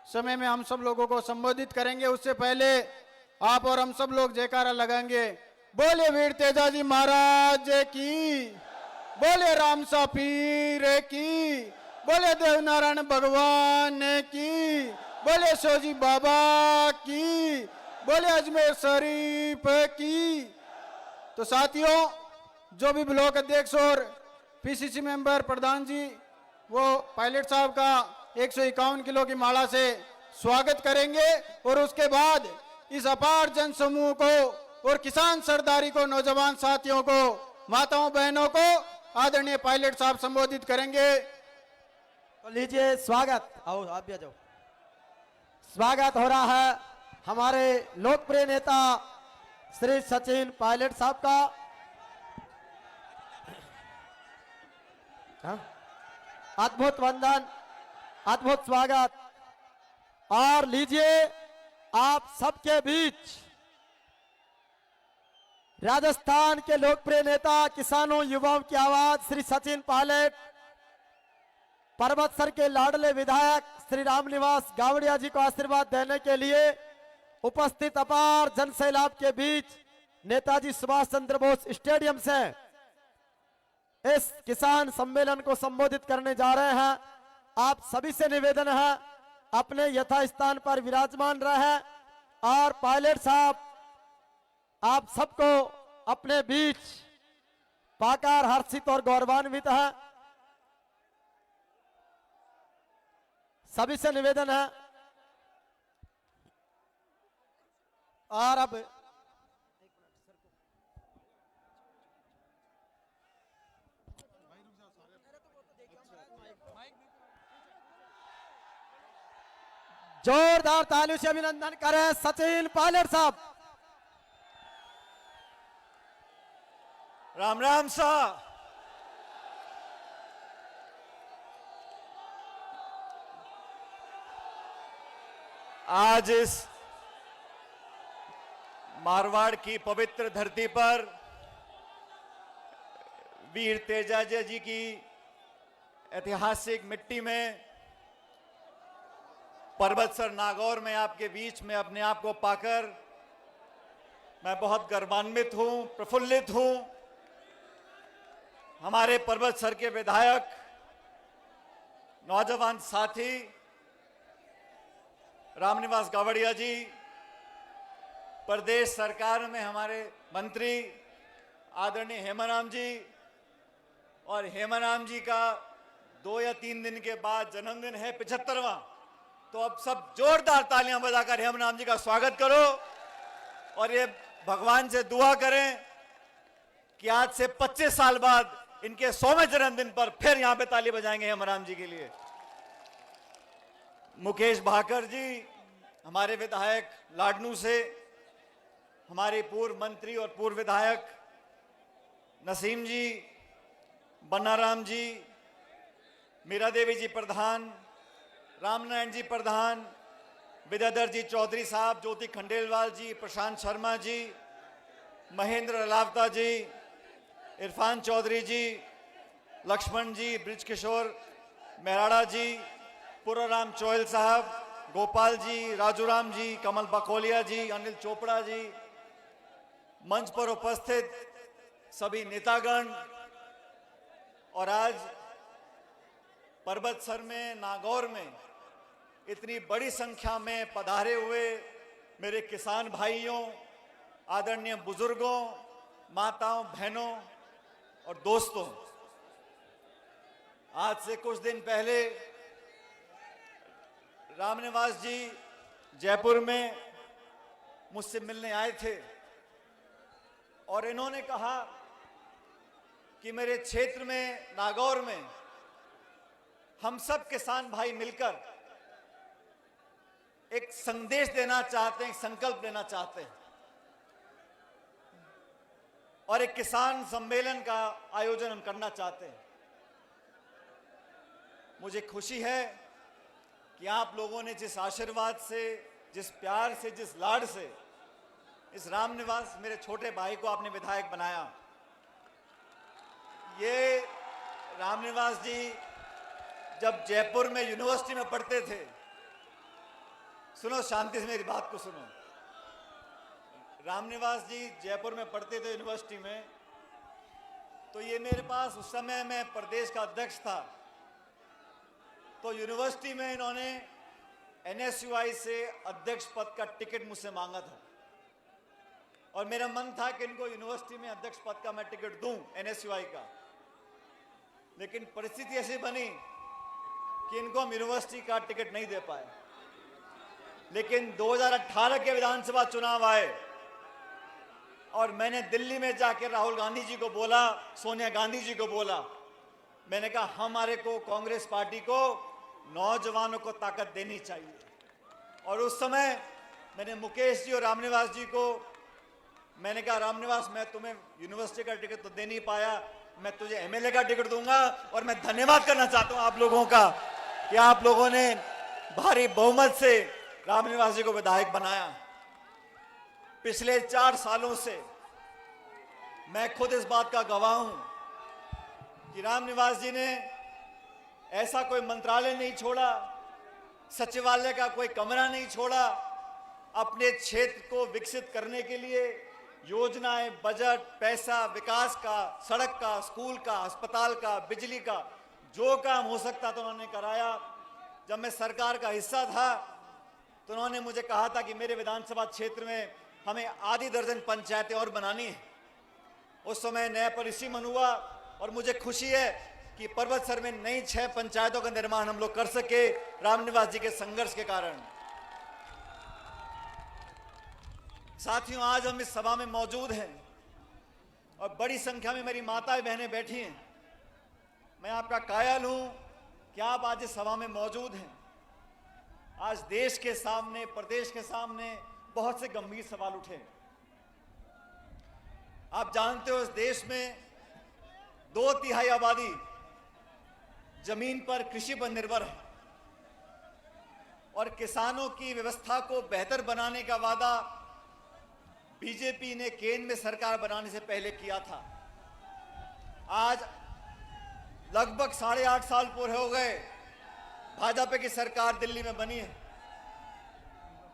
समय में हम सब लोगों को संबोधित करेंगे। उससे पहले आप और हम सब लोग जयकारा लगाएंगे। बोले वीर तेजाजी महाराज की, बोले रामसा पीर की, बोले देवनारायण भगवान की, बोले सोजी बाबा की, बोले अजमेर शरीफ की। तो साथियों, जो भी ब्लॉक अध्यक्ष और पीसीसी मेंबर प्रधान जी, वो पायलट साहब का 151 किलो की माला से स्वागत करेंगे। और उसके बाद इस अपार जन समूह को और किसान सरदारी को, नौजवान साथियों को, माताओं बहनों को आदरणीय पायलट साहब संबोधित करेंगे। तो लीजिए स्वागत, आओ आप भी आ जाओ। स्वागत हो रहा है हमारे लोकप्रिय नेता श्री सचिन पायलट साहब का। हाँ? अद्भुत वंदन, अद्भुत स्वागत। और लीजिए आप सबके बीच राजस्थान के लोकप्रिय नेता, किसानों युवाओं की आवाज श्री सचिन पायलट, पर्वतसर के लाडले विधायक श्री रामनिवास गावड़िया जी को आशीर्वाद देने के लिए उपस्थित अपार जन सैलाब के बीच नेताजी सुभाष चंद्र बोस स्टेडियम से इस किसान सम्मेलन को संबोधित करने जा रहे हैं। आप सभी से निवेदन है, अपने यथास्थान पर विराजमान रहे। और पायलट साहब आप सबको अपने बीच पाकर हर्षित और गौरवान्वित है। सभी से निवेदन है। और अब जोरदार तालियों से अभिनंदन करें सचिन पायलट साहब। राम राम सा। आज इस मारवाड़ की पवित्र धरती पर वीर तेजाजी जी की ऐतिहासिक मिट्टी में, पर्वतसर नागौर में आपके बीच में अपने आप को पाकर मैं बहुत गर्वान्वित हूं, प्रफुल्लित हूं। हमारे पर्वतसर के विधायक, नौजवान साथी रामनिवास गावड़िया जी, प्रदेश सरकार में हमारे मंत्री आदरणीय हेमाराम जी, और हेमाराम जी का 2 या 3 दिन के बाद जन्मदिन है, 75वां। तो अब सब जोरदार तालियां बजाकर हेमाराम जी का स्वागत करो और ये भगवान से दुआ करें कि आज से 25 साल बाद इनके 100वें जन्मदिन पर फिर यहां पे ताली बजाएंगे हेमाराम जी के लिए। मुकेश भाकर जी, हमारे विधायक लाडनू से हमारे पूर्व मंत्री और पूर्व विधायक नसीम जी, बन्नाराम जी, मीरा देवी जी प्रधान, रामनारायण जी प्रधान, विद्याधर जी चौधरी साहब, ज्योति खंडेलवाल जी, प्रशांत शर्मा जी, महेंद्र अलावता जी, इरफान चौधरी जी, लक्ष्मण जी, ब्रिज किशोर मेहराड़ा जी, पुराराम चोयल साहब, गोपाल जी, राजूराम जी, कमल बकोलिया जी, अनिल चोपड़ा जी, मंच पर उपस्थित सभी नेतागण और आज पर्वतसर में, नागौर में इतनी बड़ी संख्या में पधारे हुए मेरे किसान भाइयों, आदरणीय बुजुर्गों, माताओं, बहनों और दोस्तों, आज से कुछ दिन पहले रामनिवास जी जयपुर में मुझसे मिलने आए थे और इन्होंने कहा कि मेरे क्षेत्र में, नागौर में, हम सब किसान भाई मिलकर एक संदेश देना चाहते हैं, एक संकल्प लेना चाहते हैं और एक किसान सम्मेलन का आयोजन हम करना चाहते हैं। मुझे खुशी है कि आप लोगों ने जिस आशीर्वाद से, जिस प्यार से, जिस लाड से इस रामनिवास मेरे छोटे भाई को आपने विधायक बनाया। ये रामनिवास जी जब जयपुर में यूनिवर्सिटी में पढ़ते थे, सुनो शांति से मेरी बात को सुनो, रामनिवास जी जयपुर में पढ़ते थे यूनिवर्सिटी में, तो ये मेरे पास, उस समय मैं प्रदेश का अध्यक्ष था, तो यूनिवर्सिटी में इन्होंने NSUI से अध्यक्ष पद का टिकट मुझसे मांगा था और मेरा मन था कि इनको यूनिवर्सिटी में अध्यक्ष पद का मैं टिकट दूं NSUI का, लेकिन परिस्थिति ऐसी बनी कि इनको हम यूनिवर्सिटी का टिकट नहीं दे पाए। लेकिन 2018 के विधानसभा चुनाव आए और मैंने दिल्ली में जाकर राहुल गांधी जी को बोला, सोनिया गांधी जी को बोला, मैंने कहा हमारे को, कांग्रेस पार्टी को, नौजवानों को ताकत देनी चाहिए। और उस समय मैंने मुकेश जी और रामनिवास जी को मैंने कहा, रामनिवास मैं तुम्हें यूनिवर्सिटी का टिकट तो दे नहीं पाया, मैं तुझे MLA का टिकट दूंगा। और मैं धन्यवाद करना चाहता हूं आप लोगों का कि आप लोगों ने भारी बहुमत से रामनिवास जी को विधायक बनाया। पिछले 4 सालों से मैं खुद इस बात का गवाह हूं कि रामनिवास जी ने ऐसा कोई मंत्रालय नहीं छोड़ा, सचिवालय का कोई कमरा नहीं छोड़ा, अपने क्षेत्र को विकसित करने के लिए योजनाएं, बजट, पैसा, विकास का, सड़क का, स्कूल का, अस्पताल का, बिजली का, जो काम हो सकता था उन्होंने कराया। जब मैं सरकार का हिस्सा था तो उन्होंने मुझे कहा था कि मेरे विधानसभा क्षेत्र में हमें आधी दर्जन पंचायतें और बनानी है। उस समय नया परिसीमन हुआ और मुझे खुशी है कि पर्वतसर में नई 6 पंचायतों का निर्माण हम लोग कर सके रामनिवास जी के संघर्ष के कारण। साथियों, आज हम इस सभा में मौजूद हैं और बड़ी संख्या में मेरी माताएं बहनें बैठी हैं। मैं आपका कायल हूं कि आप आज इस सभा में मौजूद हैं। आज देश के सामने, प्रदेश के सामने बहुत से गंभीर सवाल उठे। आप जानते हो इस देश में 2/3 आबादी जमीन पर, कृषि पर निर्भर है और किसानों की व्यवस्था को बेहतर बनाने का वादा बीजेपी ने केंद्र में सरकार बनाने से पहले किया था। आज लगभग 8.5 साल पूरे हो गए भाजपा की सरकार दिल्ली में बनी है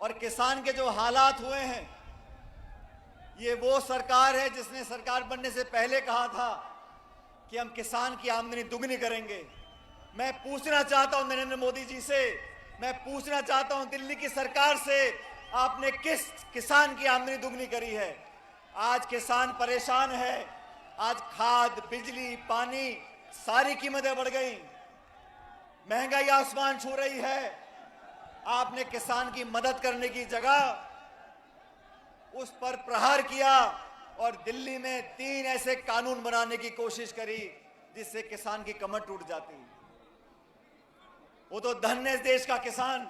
और किसान के जो हालात हुए हैं, ये वो सरकार है जिसने सरकार बनने से पहले कहा था कि हम किसान की आमदनी दुगनी करेंगे। मैं पूछना चाहता हूं नरेंद्र मोदी जी से, मैं पूछना चाहता हूं दिल्ली की सरकार से, आपने किस किसान की आमदनी दुगनी करी है? आज किसान परेशान है। आज खाद, बिजली, पानी, सारी कीमतें बढ़ गई, महंगाई आसमान छू रही है। आपने किसान की मदद करने की जगह उस पर प्रहार किया और दिल्ली में 3 ऐसे कानून बनाने की कोशिश करी जिससे किसान की कमर टूट जाती। वो तो धन्य है इस देश का किसान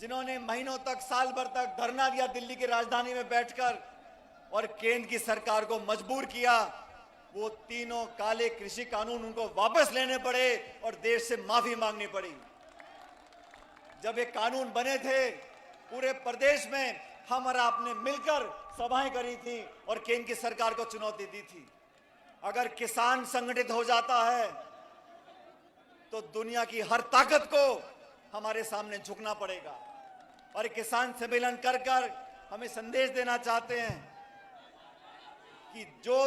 जिन्होंने महीनों तक, साल भर तक धरना दिया दिल्ली की राजधानी में बैठकर और केंद्र की सरकार को मजबूर किया, वो तीनों काले कृषि कानून उनको वापस लेने पड़े और देश से माफी मांगनी पड़ी। जब ये कानून बने थे, पूरे प्रदेश में हम और आपने मिलकर सभाएं करी थी और केंद्र की सरकार को चुनौती दी थी। अगर किसान संगठित हो जाता है तो दुनिया की हर ताकत को हमारे सामने झुकना पड़ेगा। और किसान सम्मेलन कर कर हमें संदेश देना चाहते हैं कि जो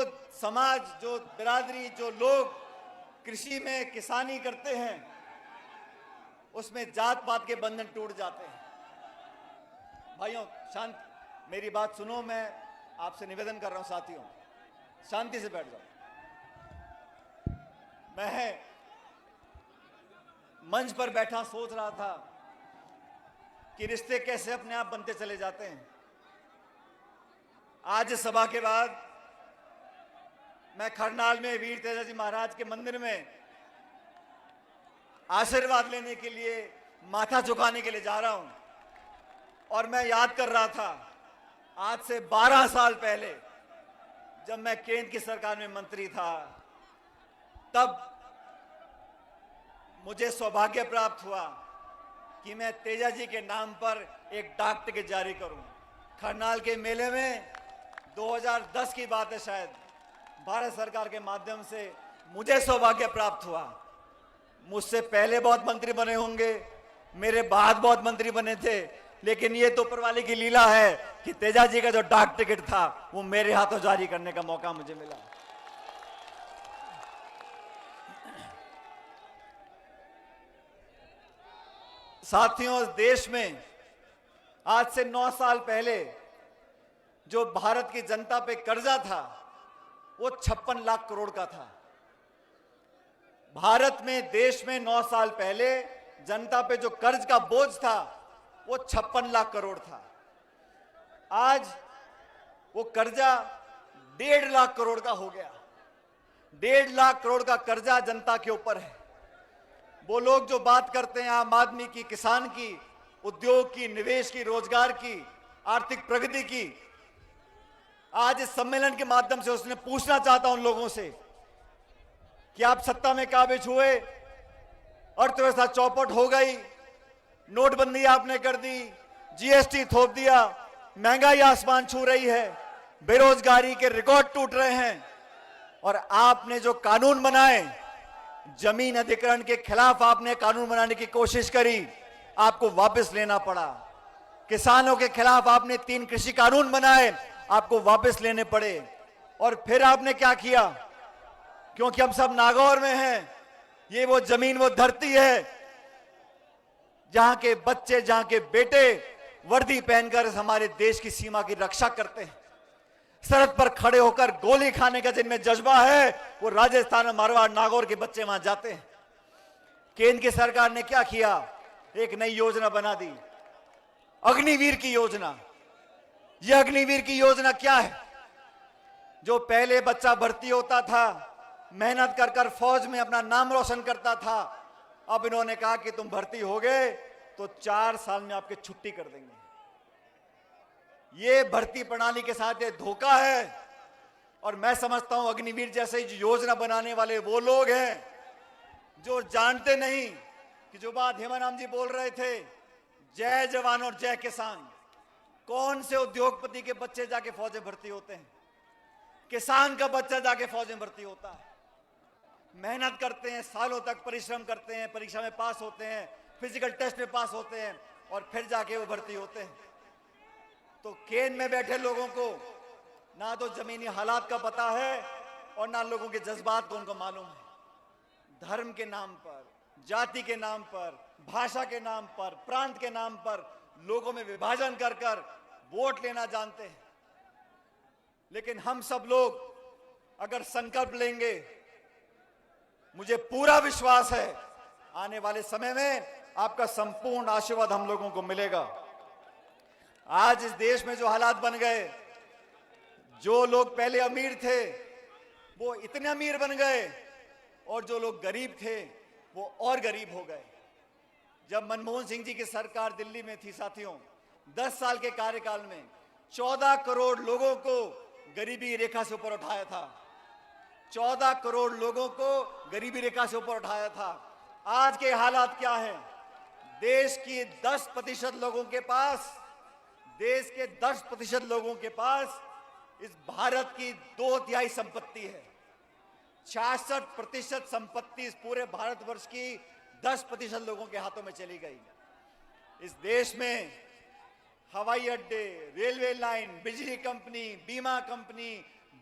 समाज, जो बिरादरी, जो लोग कृषि में किसानी करते हैं, उसमें जात पात के बंधन टूट जाते हैं। भाइयों, शांत, मेरी बात सुनो। मैं आपसे निवेदन कर रहा हूं साथियों, शांति से बैठ जाओ। मैं मंच पर बैठा सोच रहा था कि रिश्ते कैसे अपने आप बनते चले जाते हैं। आज इस सभा के बाद मैं खरनाल में वीर तेजाजी महाराज के मंदिर में आशीर्वाद लेने के लिए, माथा झुकाने के लिए जा रहा हूं। और मैं याद कर रहा था, आज से 12 साल पहले जब मैं केंद्र की सरकार में मंत्री था, तब मुझे सौभाग्य प्राप्त हुआ कि मैं तेजाजी के नाम पर एक डाक टिकट जारी करूं। खरनाल के मेले में 2010 की बात है शायद, भारत सरकार के माध्यम से मुझे सौभाग्य प्राप्त हुआ। मुझसे पहले बहुत मंत्री बने होंगे, मेरे बाद बहुत मंत्री बने थे, लेकिन ये तो ऊपर वाले की लीला है कि तेजाजी का जो डाक टिकट था वो मेरे हाथों जारी करने का मौका मुझे मिला। साथियों, देश में आज से 9 साल पहले जो भारत की जनता पे कर्जा था वो 56 लाख करोड़ का था। भारत में, देश में 9 साल पहले जनता पे जो कर्ज का बोझ था वो 56 लाख करोड़ था। आज वो कर्जा 1.5 लाख करोड़ का हो गया। 1.5 लाख करोड़ का कर्जा जनता के ऊपर है। वो लोग जो बात करते हैं आम आदमी की, किसान की, उद्योग की, निवेश की, रोजगार की, आर्थिक प्रगति की, आज इस सम्मेलन के माध्यम से उसने पूछना चाहता उन लोगों से कि आप सत्ता में काबिज हुए, अर्थव्यवस्था चौपट हो गई, नोटबंदी आपने कर दी, जीएसटी थोप दिया, महंगाई आसमान छू रही है, बेरोजगारी के रिकॉर्ड टूट रहे हैं, और आपने जो कानून बनाए, जमीन अधिग्रहण के खिलाफ आपने कानून बनाने की कोशिश करी, आपको वापस लेना पड़ा। किसानों के खिलाफ आपने 3 कृषि कानून बनाए, आपको वापस लेने पड़े। और फिर आपने क्या किया? क्योंकि हम सब नागौर में हैं, ये वो जमीन, वो धरती है जहां के बच्चे, जहां के बेटे वर्दी पहनकर हमारे देश की सीमा की रक्षा करते हैं। सरहद पर खड़े होकर गोली खाने का जिनमें जज्बा है, वो राजस्थान में मारवाड़, नागौर के बच्चे वहां जाते हैं। केंद्र की सरकार ने क्या किया? एक नई योजना बना दी, अग्निवीर की योजना। यह अग्निवीर की योजना क्या है? जो पहले बच्चा भर्ती होता था, मेहनत कर कर फौज में अपना नाम रोशन करता था, अब इन्होंने कहा कि तुम भर्ती हो गए तो 4 साल में आपकी छुट्टी कर देंगे। ये भर्ती प्रणाली के साथ ये धोखा है। और मैं समझता हूं अग्निवीर जैसे योजना बनाने वाले वो लोग हैं जो जानते नहीं कि जो बात हेमाराम जी बोल रहे थे, जय जवान और जय किसान। कौन से उद्योगपति के बच्चे जाके फौज में भर्ती होते हैं? किसान का बच्चा जाके फौज में भर्ती होता है। मेहनत करते हैं, सालों तक परिश्रम करते हैं, परीक्षा में पास होते हैं, फिजिकल टेस्ट में पास होते हैं, और फिर जाके वो भर्ती होते हैं। तो केंद्र में बैठे लोगों को ना तो जमीनी हालात का पता है और ना लोगों के जज्बात को उनको मालूम है। धर्म के नाम पर, जाति के नाम पर, भाषा के नाम पर, प्रांत के नाम पर लोगों में विभाजन कर कर वोट लेना जानते हैं। लेकिन हम सब लोग अगर संकल्प लेंगे, मुझे पूरा विश्वास है आने वाले समय में आपका संपूर्ण आशीर्वाद हम लोगों को मिलेगा। आज इस देश में जो हालात बन गए, जो लोग पहले अमीर थे वो इतने अमीर बन गए, और जो लोग गरीब थे वो और गरीब हो गए। जब मनमोहन सिंह जी की सरकार दिल्ली में थी साथियों, 10 साल के कार्यकाल में 14 करोड़ लोगों को गरीबी रेखा से ऊपर उठाया था। 14 करोड़ लोगों को गरीबी रेखा से ऊपर उठाया था। आज के हालात क्या है? देश की 10% लोगों के पास, देश के 10% लोगों के पास इस भारत की 2/3 संपत्ति है। 66% संपत्ति इस पूरे भारतवर्ष की 10% लोगों के हाथों में चली गई। इस देश में हवाई अड्डे, रेलवे लाइन, बिजली कंपनी, बीमा कंपनी,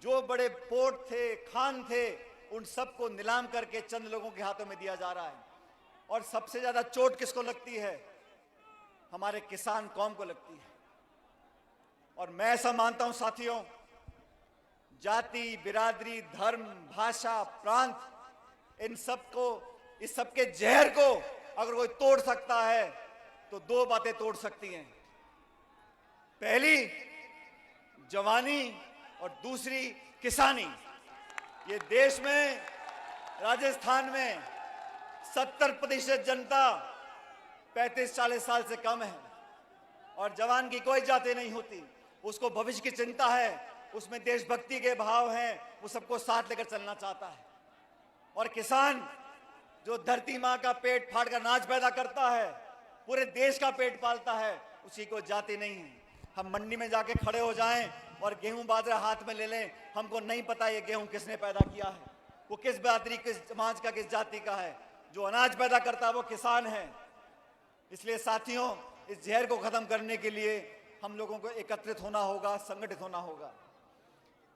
जो बड़े पोर्ट थे, खान थे, उन सबको नीलाम करके चंद लोगों के हाथों में दिया जा रहा है। और सबसे ज्यादा चोट किसको लगती है? हमारे किसान कौम को लगती है। और मैं ऐसा मानता हूं साथियों, जाति, बिरादरी, धर्म, भाषा, प्रांत, इन सबको, इस सबके जहर को अगर कोई तोड़ सकता है तो 2 बातें तोड़ सकती हैं। पहली जवानी और दूसरी किसानी। ये देश में, राजस्थान में 70% जनता 35-40 साल से कम है और जवान की कोई जाति नहीं होती। उसको भविष्य की चिंता है, उसमें देशभक्ति के भाव हैं, वो सबको साथ लेकर चलना चाहता है। और किसान जो धरती माँ का पेट फाड़ कर अनाज पैदा करता है, पूरे देश का पेट पालता है, उसी को जाति नहीं है। हम मंडी में जाके खड़े हो जाएं और गेहूं बाजरा हाथ में ले लें, हमको नहीं पता ये गेहूं किसने पैदा किया है, वो किस बिरादरी, किस समाज का, किस जाति का है। जो अनाज पैदा करता है वो किसान है। इसलिए साथियों, इस जहर को खत्म करने के लिए हम लोगों को एकत्रित होना होगा, संगठित होना होगा।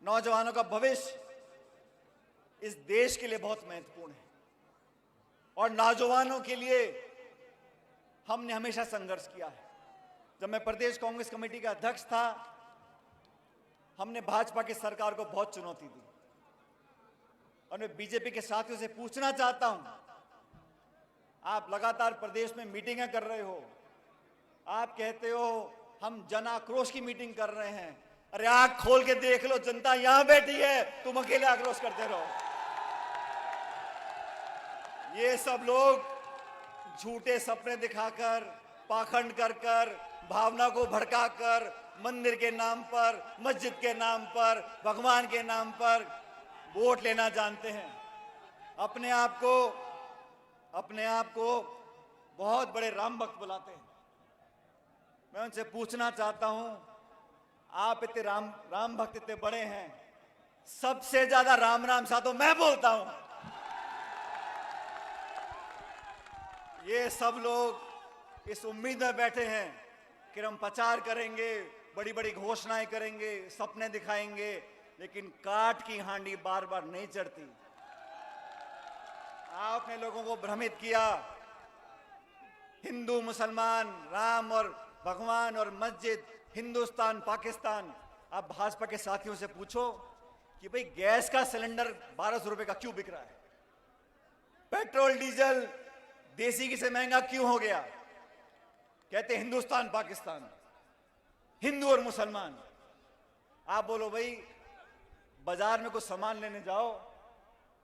नौजवानों का भविष्य इस देश के लिए बहुत महत्वपूर्ण है और नौजवानों के लिए हमने हमेशा संघर्ष किया है। जब मैं प्रदेश कांग्रेस कमेटी का अध्यक्ष था, हमने भाजपा की सरकार को बहुत चुनौती दी। और मैं बीजेपी के साथियों से पूछना चाहता हूं, आप लगातार प्रदेश में मीटिंगें कर रहे हो, आप कहते हो हम जन आक्रोश की मीटिंग कर रहे हैं। अरे आंख खोल के देख लो, जनता यहां बैठी है, तुम अकेले आक्रोश करते रहो। ये सब लोग झूठे सपने दिखाकर, पाखंड कर कर, भावना को भड़काकर, मंदिर के नाम पर, मस्जिद के नाम पर, भगवान के नाम पर वोट लेना जानते हैं। अपने आप को बहुत बड़े राम भक्त बुलाते हैं। मैं उनसे पूछना चाहता हूं, आप इतने राम भक्त इतने बड़े हैं, सबसे ज्यादा राम राम सा तो मैं बोलता हूं। ये सब लोग इस उम्मीद में बैठे हैं कि हम प्रचार करेंगे, बड़ी बड़ी घोषणाएं करेंगे, सपने दिखाएंगे, लेकिन काठ की हांडी बार बार नहीं चढ़ती। आपने लोगों को भ्रमित किया, हिंदू मुसलमान, राम और भगवान और मस्जिद, हिंदुस्तान पाकिस्तान। आप भाजपा के साथियों से पूछो कि भाई गैस का सिलेंडर 1200 रुपए का क्यों बिक रहा है, पेट्रोल डीजल देसी घी से महंगा क्यों हो गया? कहते हिंदुस्तान पाकिस्तान, हिंदू और मुसलमान। आप बोलो भाई, बाजार में कुछ सामान लेने जाओ,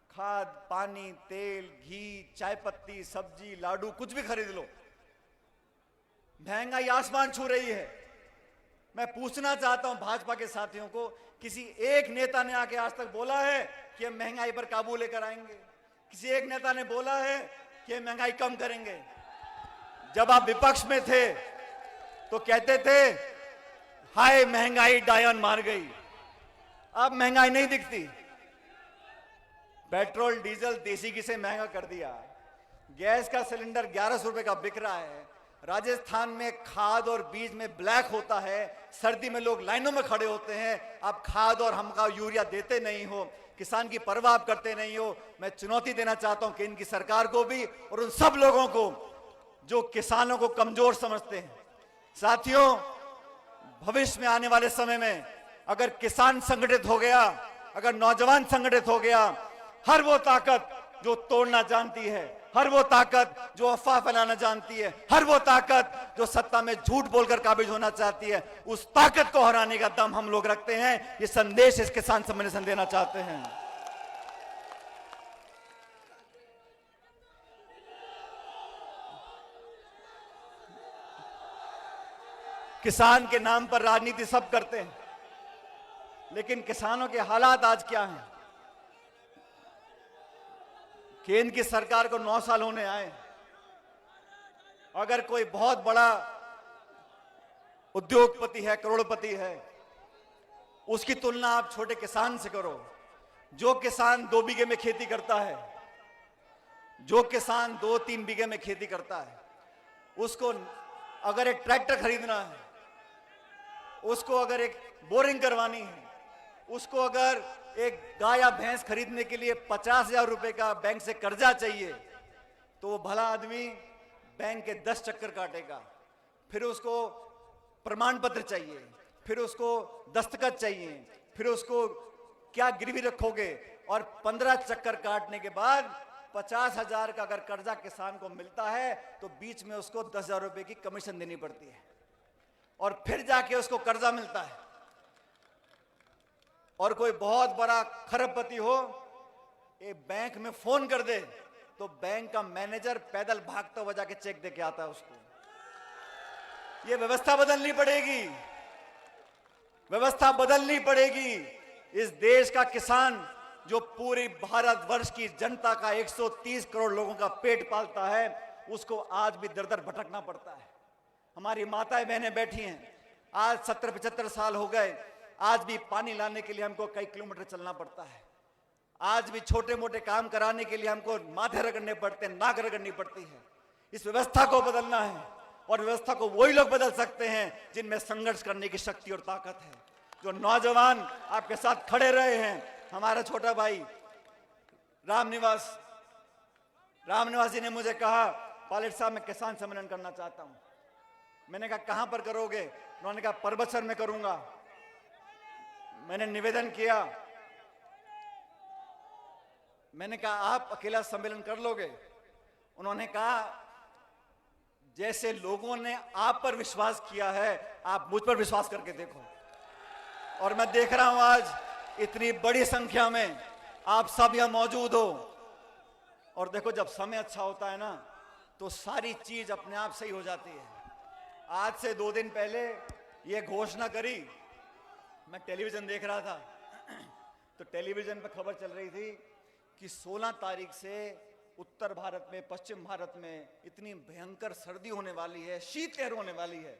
खाद, पानी, तेल, घी, चाय पत्ती, सब्जी, लाडू, कुछ भी खरीद लो, महंगाई आसमान छू रही है। मैं पूछना चाहता हूं भाजपा के साथियों को, किसी एक नेता ने आके आज तक बोला है कि हम महंगाई पर काबू लेकर आएंगे? किसी एक नेता ने बोला है कि हम महंगाई कम करेंगे? जब आप विपक्ष में थे तो कहते थे हाय महंगाई डायन मार गई। अब महंगाई नहीं दिखती। पेट्रोल डीजल देसी घी से महंगा कर दिया, गैस का सिलेंडर 1100 रुपए का बिक रहा है, राजस्थान में खाद और बीज में ब्लैक होता है, सर्दी में लोग लाइनों में खड़े होते हैं, आप खाद और हमका यूरिया देते नहीं हो, किसान की परवाह आप करते नहीं हो। मैं चुनौती देना चाहता हूं कि इनकी सरकार को भी और उन सब लोगों को जो किसानों को कमजोर समझते हैं। साथियों, भविष्य में आने वाले समय में अगर किसान संगठित हो गया, अगर नौजवान संगठित हो गया, हर वो ताकत जो तोड़ना जानती है, हर वो ताकत जो अफवाह फैलाना जानती है, हर वो ताकत जो सत्ता में झूठ बोलकर काबिज होना चाहती है, उस ताकत को हराने का दम हम लोग रखते हैं। ये संदेश इस किसान सम्मेलन देना चाहते हैं। किसान के नाम पर राजनीति सब करते हैं, लेकिन किसानों के हालात आज क्या हैं? केंद्र की सरकार को 9 साल होने आए। अगर कोई बहुत बड़ा उद्योगपति है, करोड़पति है, उसकी तुलना आप छोटे किसान से करो। जो किसान 2 बीघे में खेती करता है, जो किसान 2-3 बीघे में खेती करता है, उसको अगर एक ट्रैक्टर खरीदना है, उसको अगर एक बोरिंग करवानी है, उसको अगर एक गाय या भैंस खरीदने के लिए 50,000 रुपए का बैंक से कर्जा चाहिए, तो वो भला आदमी बैंक के 10 चक्कर काटेगा। फिर उसको प्रमाण पत्र चाहिए, फिर उसको दस्तखत चाहिए, फिर उसको क्या गिरवी रखोगे, और 15 चक्कर काटने के बाद 50,000 का अगर कर्जा किसान को मिलता है तो बीच में उसको 10,000 रुपए की कमीशन देनी पड़ती है, और फिर जाके उसको कर्जा मिलता है। और कोई बहुत बड़ा खरबपति हो, एक बैंक में फोन कर दे तो बैंक का मैनेजर पैदल भागता हुआ जाके चेक देके आता है उसको। ये व्यवस्था बदलनी पड़ेगी, व्यवस्था बदलनी पड़ेगी। इस देश का किसान जो पूरी भारतवर्ष की जनता का 130 करोड़ लोगों का पेट पालता है, उसको आज भी दर दर भटकना पड़ता है। हमारी माताएं बहनें बैठी हैं, आज 70-75 साल हो गए, आज भी पानी लाने के लिए हमको कई किलोमीटर चलना पड़ता है। आज भी छोटे मोटे काम कराने के लिए हमको माथे रगड़ने पड़ते हैं, नाक रगड़नी पड़ती है। इस व्यवस्था को बदलना है, और व्यवस्था को वही लोग बदल सकते हैं जिनमें संघर्ष करने की शक्ति और ताकत है। जो नौजवान आपके साथ खड़े रहे हैं, हमारा छोटा भाई रामनिवास जी ने मुझे कहा, पायलट साहब मैं किसान सम्मेलन करना चाहता हूं। मैंने कहा कहां पर करोगे? उन्होंने कहा परबतसर में करूंगा। मैंने निवेदन किया, मैंने कहा आप अकेला सम्मेलन कर लोगे? उन्होंने कहा जैसे लोगों ने आप पर विश्वास किया है, आप मुझ पर विश्वास करके देखो। और मैं देख रहा हूं आज इतनी बड़ी संख्या में आप सब यहां मौजूद हो। और देखो, जब समय अच्छा होता है ना, तो सारी चीज अपने आप सही हो जाती है। आज से 2 दिन पहले यह घोषणा करी, मैं टेलीविजन देख रहा था, तो टेलीविजन पर खबर चल रही थी कि 16 तारीख से उत्तर भारत में, पश्चिम भारत में इतनी भयंकर सर्दी होने वाली है, शीतलहर होने वाली है।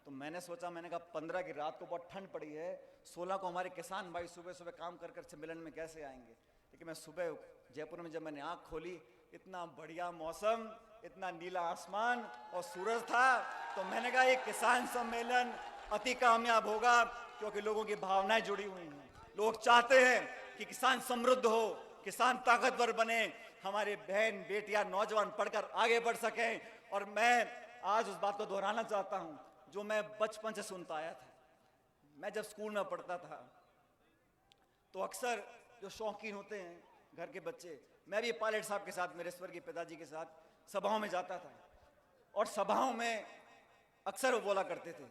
तो मैंने सोचा, मैंने कहा 15 की रात को बहुत ठंड पड़ी है, 16 को हमारे किसान भाई सुबह सुबह काम कर कर सम्मेलन में कैसे आएंगे। लेकिन मैं सुबह जयपुर में जब मैंने आंख खोली, इतना बढ़िया मौसम, इतना नीला आसमान और सूरज था, तो मैंने कहा ये किसान सम्मेलन अति कामयाब होगा, क्योंकि लोगों की भावनाएं जुड़ी हुई हैं। लोग चाहते हैं कि किसान समृद्ध हो, किसान ताकतवर बने, हमारे बहन बेटियां नौजवान पढ़कर आगे बढ़ सकें। और मैं आज उस बात को दोहराना चाहता हूं जो मैं बचपन से सुनता आया था। मैं जब स्कूल में पढ़ता था तो अक्सर जो शौकीन होते हैं घर के बच्चे, मैं भी पायलट साहब के साथ, मेरे स्वर्गीय पिताजी के साथ सभाओं में जाता था, और सभाओं में अक्सर वो बोला करते थे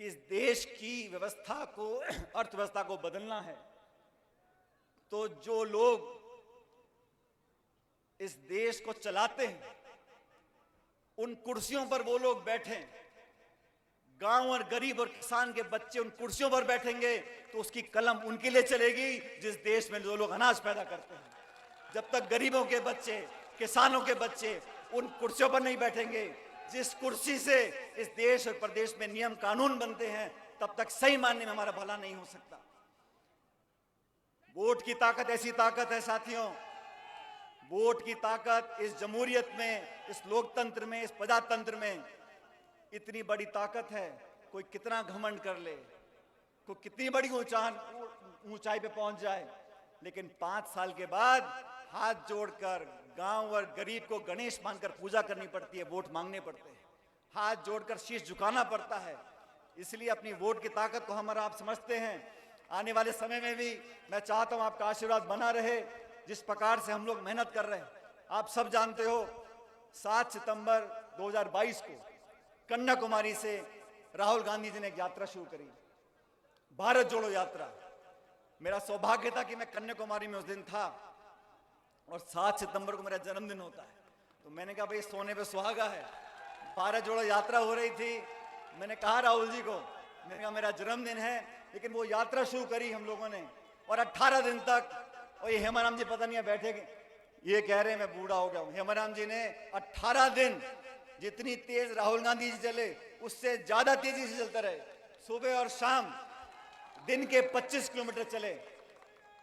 कि इस देश की व्यवस्था को, अर्थव्यवस्था को बदलना है तो जो लोग इस देश को चलाते हैं उन कुर्सियों पर वो लोग बैठे, गांव और गरीब और किसान के बच्चे उन कुर्सियों पर बैठेंगे तो उसकी कलम उनके लिए चलेगी जिस देश में जो लोग अनाज पैदा करते हैं। जब तक गरीबों के बच्चे, किसानों के बच्चे उन कुर्सियों पर नहीं बैठेंगे, जिस कुर्सी से इस देश और प्रदेश में नियम कानून बनते हैं, तब तक सही मानने में हमारा भला नहीं हो सकता। वोट की ताकत ऐसी ताकत है साथियों, वोट की ताकत इस जमहूरियत में, इस लोकतंत्र में, इस प्रजातंत्र में इतनी बड़ी ताकत है। कोई कितना घमंड कर ले, कोई कितनी बड़ी ऊंचाई पे पहुंच जाए, लेकिन 5 साल के बाद हाथ जोड़कर गांव और गरीब को गणेश मानकर पूजा करनी पड़ती है, वोट मांगने पड़ते हैं, हाथ जोड़कर शीश झुकाना पड़ता है। इसलिए अपनी वोट की ताकत को हम और आप समझते हैं। आने वाले समय में भी मैं चाहता हूं आपका आशीर्वाद बना रहे। जिस प्रकार से हम लोग मेहनत कर रहे हैं, आप सब जानते हो 7 सितंबर 2022 को कन्याकुमारी से राहुल गांधी जी ने एक यात्रा शुरू करी, भारत जोड़ो यात्रा। मेरा सौभाग्य था कि मैं कन्याकुमारी में उस दिन था, और 7 सितंबर को मेरा जन्मदिन होता है। तो मैंने कहा भाई सोने पे सुहागा है, भारत जोड़ो यात्रा हो रही थी, मैंने कहा राहुल जी को, मैंने कहा मेरा जन्मदिन है, लेकिन वो यात्रा शुरू करी हम लोगों ने और 18 दिन तक, और ये हेमाराम जी पता नहीं है बैठे, ये कह रहे हैं मैं बूढ़ा हो गया हूं। हेमाराम जी ने 18 दिन जितनी तेज राहुल गांधी जी चले उससे ज्यादा तेजी से चलते रहे, सुबह और शाम दिन के 25 किलोमीटर चले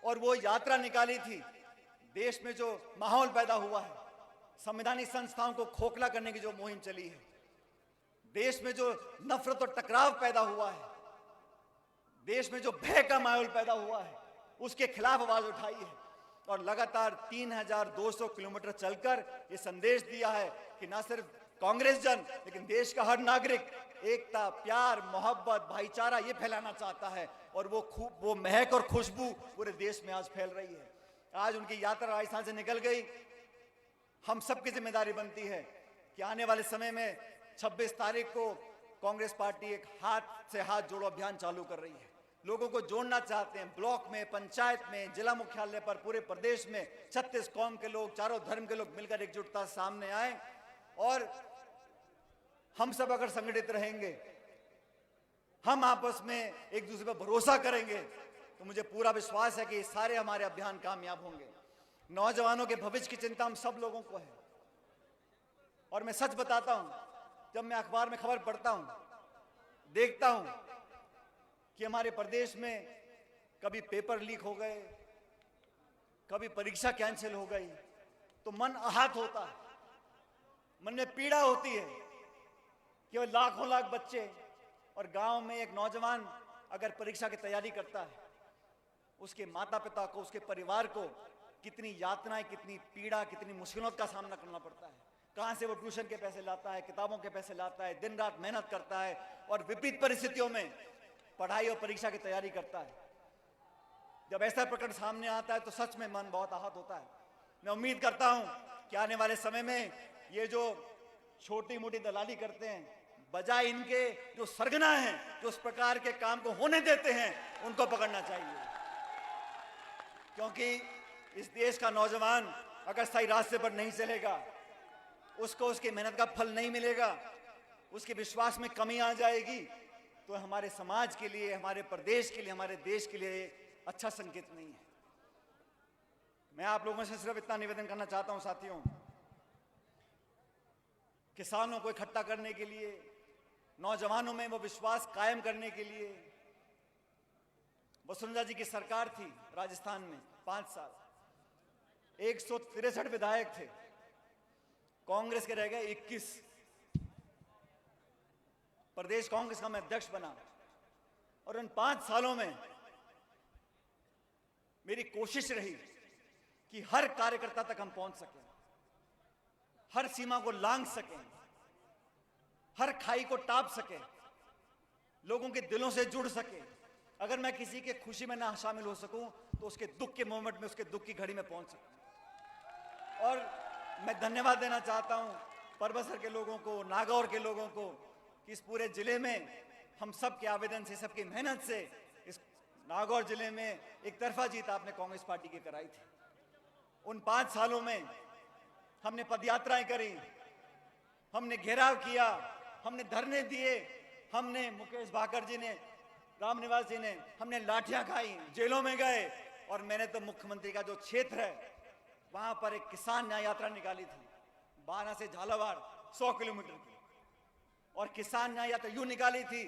और वो यात्रा निकाली थी। देश में जो माहौल पैदा हुआ है, संवैधानिक संस्थाओं को खोखला करने की जो मुहिम चली है, देश में जो नफरत और टकराव पैदा हुआ है, देश में जो भय का माहौल पैदा हुआ है, उसके खिलाफ आवाज उठाई है और लगातार 3200 किलोमीटर चलकर ये संदेश दिया है कि ना सिर्फ कांग्रेस जन लेकिन देश का हर नागरिक एकता, प्यार, मोहब्बत, भाईचारा ये फैलाना चाहता है और वो महक और खुशबू पूरे देश में आज फैल रही है। आज उनकी यात्रा राजस्थान से निकल गई। हम सबकी जिम्मेदारी बनती है कि आने वाले समय में 26 तारीख को कांग्रेस पार्टी एक हाथ से हाथ जोड़ो अभियान चालू कर रही है। लोगों को जोड़ना चाहते हैं, ब्लॉक में, पंचायत में, जिला मुख्यालय पर, पूरे प्रदेश में 36 कौम के लोग, चारों धर्म के लोग मिलकर एकजुटता सामने आए और हम सब अगर संगठित रहेंगे, हम आपस में एक दूसरे पर भरोसा करेंगे तो मुझे पूरा विश्वास है कि सारे हमारे अभियान कामयाब होंगे। नौजवानों के भविष्य की चिंता हम सब लोगों को है और मैं सच बताता हूं, जब मैं अखबार में खबर पढ़ता हूं, देखता हूं कि हमारे प्रदेश में कभी पेपर लीक हो गए, कभी परीक्षा कैंसिल हो गई, तो मन आहत होता है, मन में पीड़ा होती है कि वो लाखों लाख बच्चे और गांव में एक नौजवान अगर परीक्षा की तैयारी करता है, उसके माता पिता को, उसके परिवार को कितनी यातनाएं, कितनी पीड़ा, कितनी मुश्किलों का सामना करना पड़ता है। कहां से वो ट्यूशन के पैसे लाता है, किताबों के पैसे लाता है, दिन रात मेहनत करता है और विपरीत परिस्थितियों में पढ़ाई और परीक्षा की तैयारी करता है। जब ऐसा प्रकरण सामने आता है तो सच में मन बहुत आहत होता है। मैं उम्मीद करता हूं कि आने वाले समय में ये जो छोटी मोटी दलाली करते हैं, बजाय इनके जो सरगना हैं, जो उस प्रकार के काम को होने देते हैं, उनको पकड़ना चाहिए। क्योंकि इस देश का नौजवान अगर सही रास्ते पर नहीं चलेगा, उसको उसकी मेहनत का फल नहीं मिलेगा, उसके विश्वास में कमी आ जाएगी, तो हमारे समाज के लिए, हमारे प्रदेश के लिए, हमारे देश के लिए अच्छा संकेत नहीं है। मैं आप लोगों से सिर्फ इतना निवेदन करना चाहता हूं साथियों, किसानों को इकट्ठा करने के लिए, नौजवानों में वो विश्वास कायम करने के लिए, वसुंधरा जी की सरकार थी राजस्थान में 5 साल, 163 विधायक थे, कांग्रेस के रह गए 21। प्रदेश कांग्रेस का मैं अध्यक्ष बना और उन 5 सालों में मेरी कोशिश रही कि हर कार्यकर्ता तक हम पहुंच सकें, हर सीमा को लांघ सकें, हर खाई को टाप सकें, लोगों के दिलों से जुड़ सके। अगर मैं किसी के खुशी में ना शामिल हो सकूं तो उसके दुख के मोमेंट में, उसके दुख की घड़ी में पहुंच सकूं। और मैं धन्यवाद देना चाहता हूं परबसर के लोगों को, नागौर के लोगों को कि इस पूरे जिले में हम सब के आवेदन से, सबकी मेहनत से इस नागौर जिले में एक तरफा जीत आपने कांग्रेस पार्टी की कराई थी। उन 5 सालों में हमने पदयात्राएं करी, हमने घेराव किया, हमने धरने दिए, हमने मुकेश भाकर जी ने, रामनिवास जी ने, हमने लाठियां खाई, जेलों में गए और मैंने तो मुख्यमंत्री का जो क्षेत्र है वहां पर एक किसान न्याय यात्रा निकाली थी, 12 से झालावाड़ 100 किलोमीटर की। और किसान न्याय यात्रा यूं निकाली थी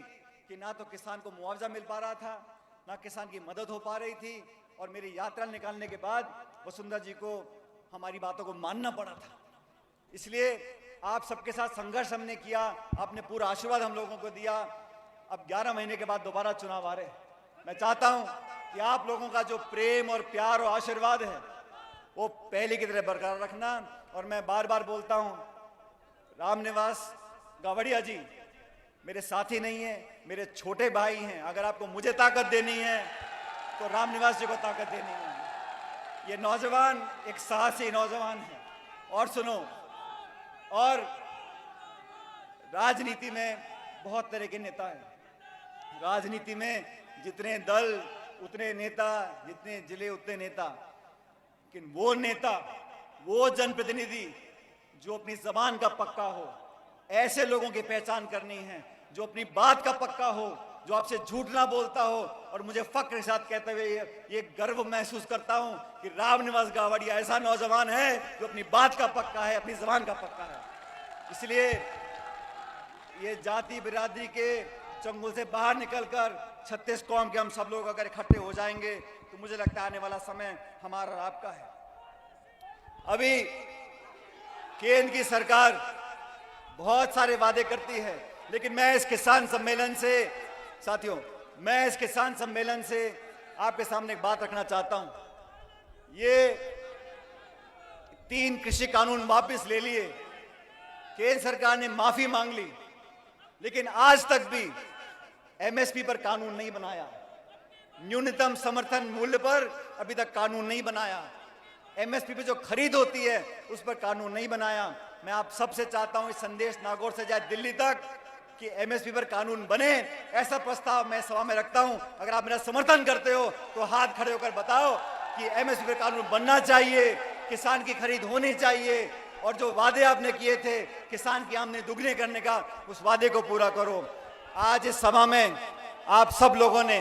कि ना तो किसान को मुआवजा मिल पा रहा था, ना किसान की मदद हो पा रही थी। और मेरी यात्रा निकालने के बाद वसुंधरा जी को हमारी बातों को मानना पड़ा था। इसलिए आप सबके साथ संघर्ष हमने किया, आपने पूरा आशीर्वाद हम लोगों को दिया। अब 11 महीने के बाद दोबारा चुनाव आ रहे हैं। मैं चाहता हूं कि आप लोगों का जो प्रेम और प्यार और आशीर्वाद है वो पहले की तरह बरकरार रखना। और मैं बार बार बोलता हूं, रामनिवास गावड़िया जी मेरे साथी नहीं है, मेरे छोटे भाई हैं। अगर आपको मुझे ताकत देनी है तो रामनिवास जी को ताकत देनी है। ये नौजवान एक साहसी नौजवान है। और सुनो, और राजनीति में बहुत तरह के नेता हैं। राजनीति में जितने दल उतने नेता, जितने जिले उतने नेता, लेकिन वो नेता, वो जनप्रतिनिधि जो अपनी जबान का पक्का हो, ऐसे लोगों की पहचान करनी है। जो अपनी बात का पक्का हो, जो आपसे झूठ ना बोलता हो, और मुझे फक्र के साथ कहते हुए ये गर्व महसूस करता हूं कि रामनिवास गावड़िया ऐसा नौजवान है जो अपनी बात का पक्का है, अपनी जबान का पक्का है। इसलिए ये जाति बिरादरी के चंगुल से बाहर निकलकर 36 कौम के हम सब लोग अगर इकट्ठे हो जाएंगे तो मुझे लगता है आने वाला समय हमारा और आपका है। अभी केंद्र की सरकार बहुत सारे वादे करती है, लेकिन मैं इस किसान सम्मेलन से साथियों, मैं इस किसान सम्मेलन से आपके सामने एक बात रखना चाहता हूं। ये 3 कृषि कानून वापस ले लिए, केंद्र सरकार ने माफी मांग ली, लेकिन आज तक भी एमएसपी पर कानून नहीं बनाया, न्यूनतम समर्थन मूल्य पर अभी तक कानून नहीं बनाया, एमएसपी पे जो खरीद होती है उस पर कानून नहीं बनाया। मैं आप सबसे चाहता हूं इस संदेश नागौर से जाए दिल्ली तक कि एमएसपी पर कानून बने, ऐसा प्रस्ताव मैं सभा में रखता हूं। अगर आप मेरा समर्थन करते हो तो हाथ खड़े होकर बताओ कि एमएसपी पर कानून बनना चाहिए, किसान की खरीद होनी चाहिए, और जो वादे आपने किए थे किसान की आमदनी दुगने करने का, उस वादे को पूरा करो। आज इस सभा में आप सब लोगों ने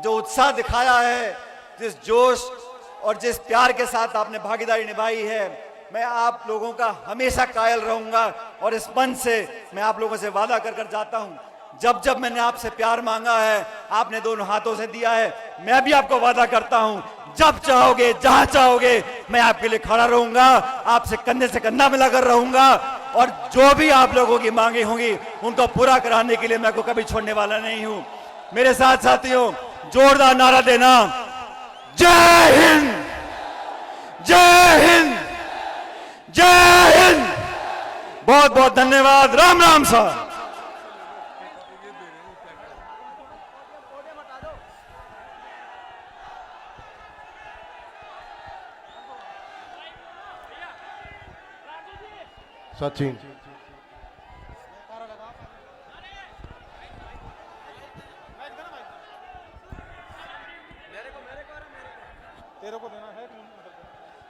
जो उत्साह दिखाया है, जिस जोश और जिस प्यार के साथ आपने भागीदारी निभाई है, मैं आप लोगों का हमेशा कायल रहूंगा। और इस मंच से मैं आप लोगों से वादा कर जाता हूं, जब जब मैंने आपसे प्यार मांगा है आपने दोनों हाथों से दिया है। मैं भी आपको वादा करता हूं, जब चाहोगे जहां चाहोगे मैं आपके लिए खड़ा रहूंगा, आपसे कंधे से कंधा मिलाकर रहूंगा, और जो भी आप लोगों की मांगे होंगी उनको पूरा कराने के लिए मैं को कभी छोड़ने वाला नहीं हूं। मेरे साथ साथियों, जोरदार नारा देना, जय हिंद, जय हिंद, जय हिंद। बहुत बहुत धन्यवाद। राम राम साहब। सचिन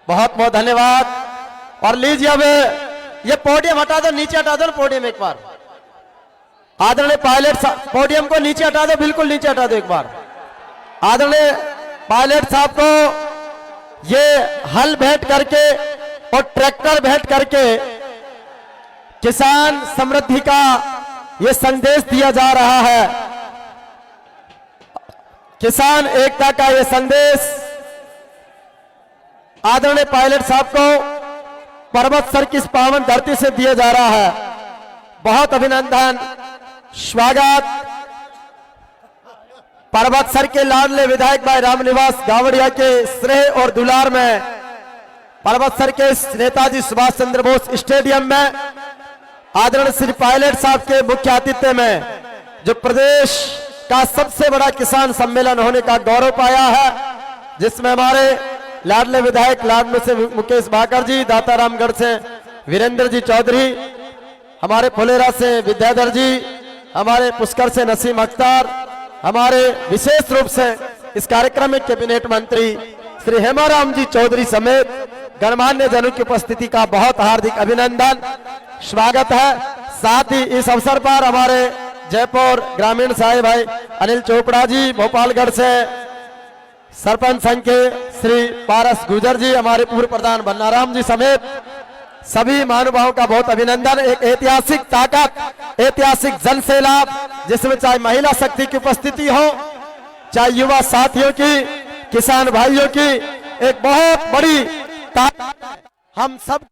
बहुत बहुत धन्यवाद। और लीजिए अब ये पोडियम हटा दो, नीचे हटा दो ना पोडियम एक बार। आदरणीय पायलट पोडियम को नीचे हटा दो, बिल्कुल नीचे हटा दो एक बार। आदरणीय पायलट साहब को ये हल भेंट करके और ट्रैक्टर भेंट करके किसान समृद्धि का ये संदेश दिया जा रहा है, किसान एकता का ये संदेश आदरणीय पायलट साहब को पर्वत सर की इस पावन धरती से दिया जा रहा है। बहुत अभिनंदन, स्वागत। पर्वत सर के लाडले विधायक भाई रामनिवास गावड़िया के स्नेह और दुलार में पर्वत सर के नेताजी सुभाष चंद्र बोस स्टेडियम में आदरणीय श्री पायलट साहब के मुख्य आतिथ्य में जो प्रदेश का सबसे बड़ा किसान सम्मेलन होने का गौरव पाया है, जिसमें हमारे लाडले विधायक लाडले से मुकेश भाकर जी, दातारामगढ़ से वीरेंद्र जी चौधरी, हमारे फुलेरा से विद्याधर जी, हमारे पुष्कर से नसीम अख्तर, हमारे विशेष रूप से इस कार्यक्रम में कैबिनेट मंत्री श्री हेमाराम जी चौधरी समेत गणमान्य जनों की उपस्थिति का बहुत हार्दिक अभिनंदन, स्वागत है। साथ ही इस अवसर पर हमारे जयपुर ग्रामीण साहिब भाई अनिल चोपड़ा जी, भोपालगढ़ से सरपंच संघ के श्री पारस गुजर जी, हमारे पूर्व प्रधान बन्नाराम जी समेत सभी महानुभावों का बहुत अभिनंदन। एक ऐतिहासिक ताकत, ऐतिहासिक जन सैलाब, जिसमें चाहे महिला शक्ति की उपस्थिति हो, चाहे युवा साथियों की, किसान भाइयों की, एक बहुत बड़ी ताकत हम सब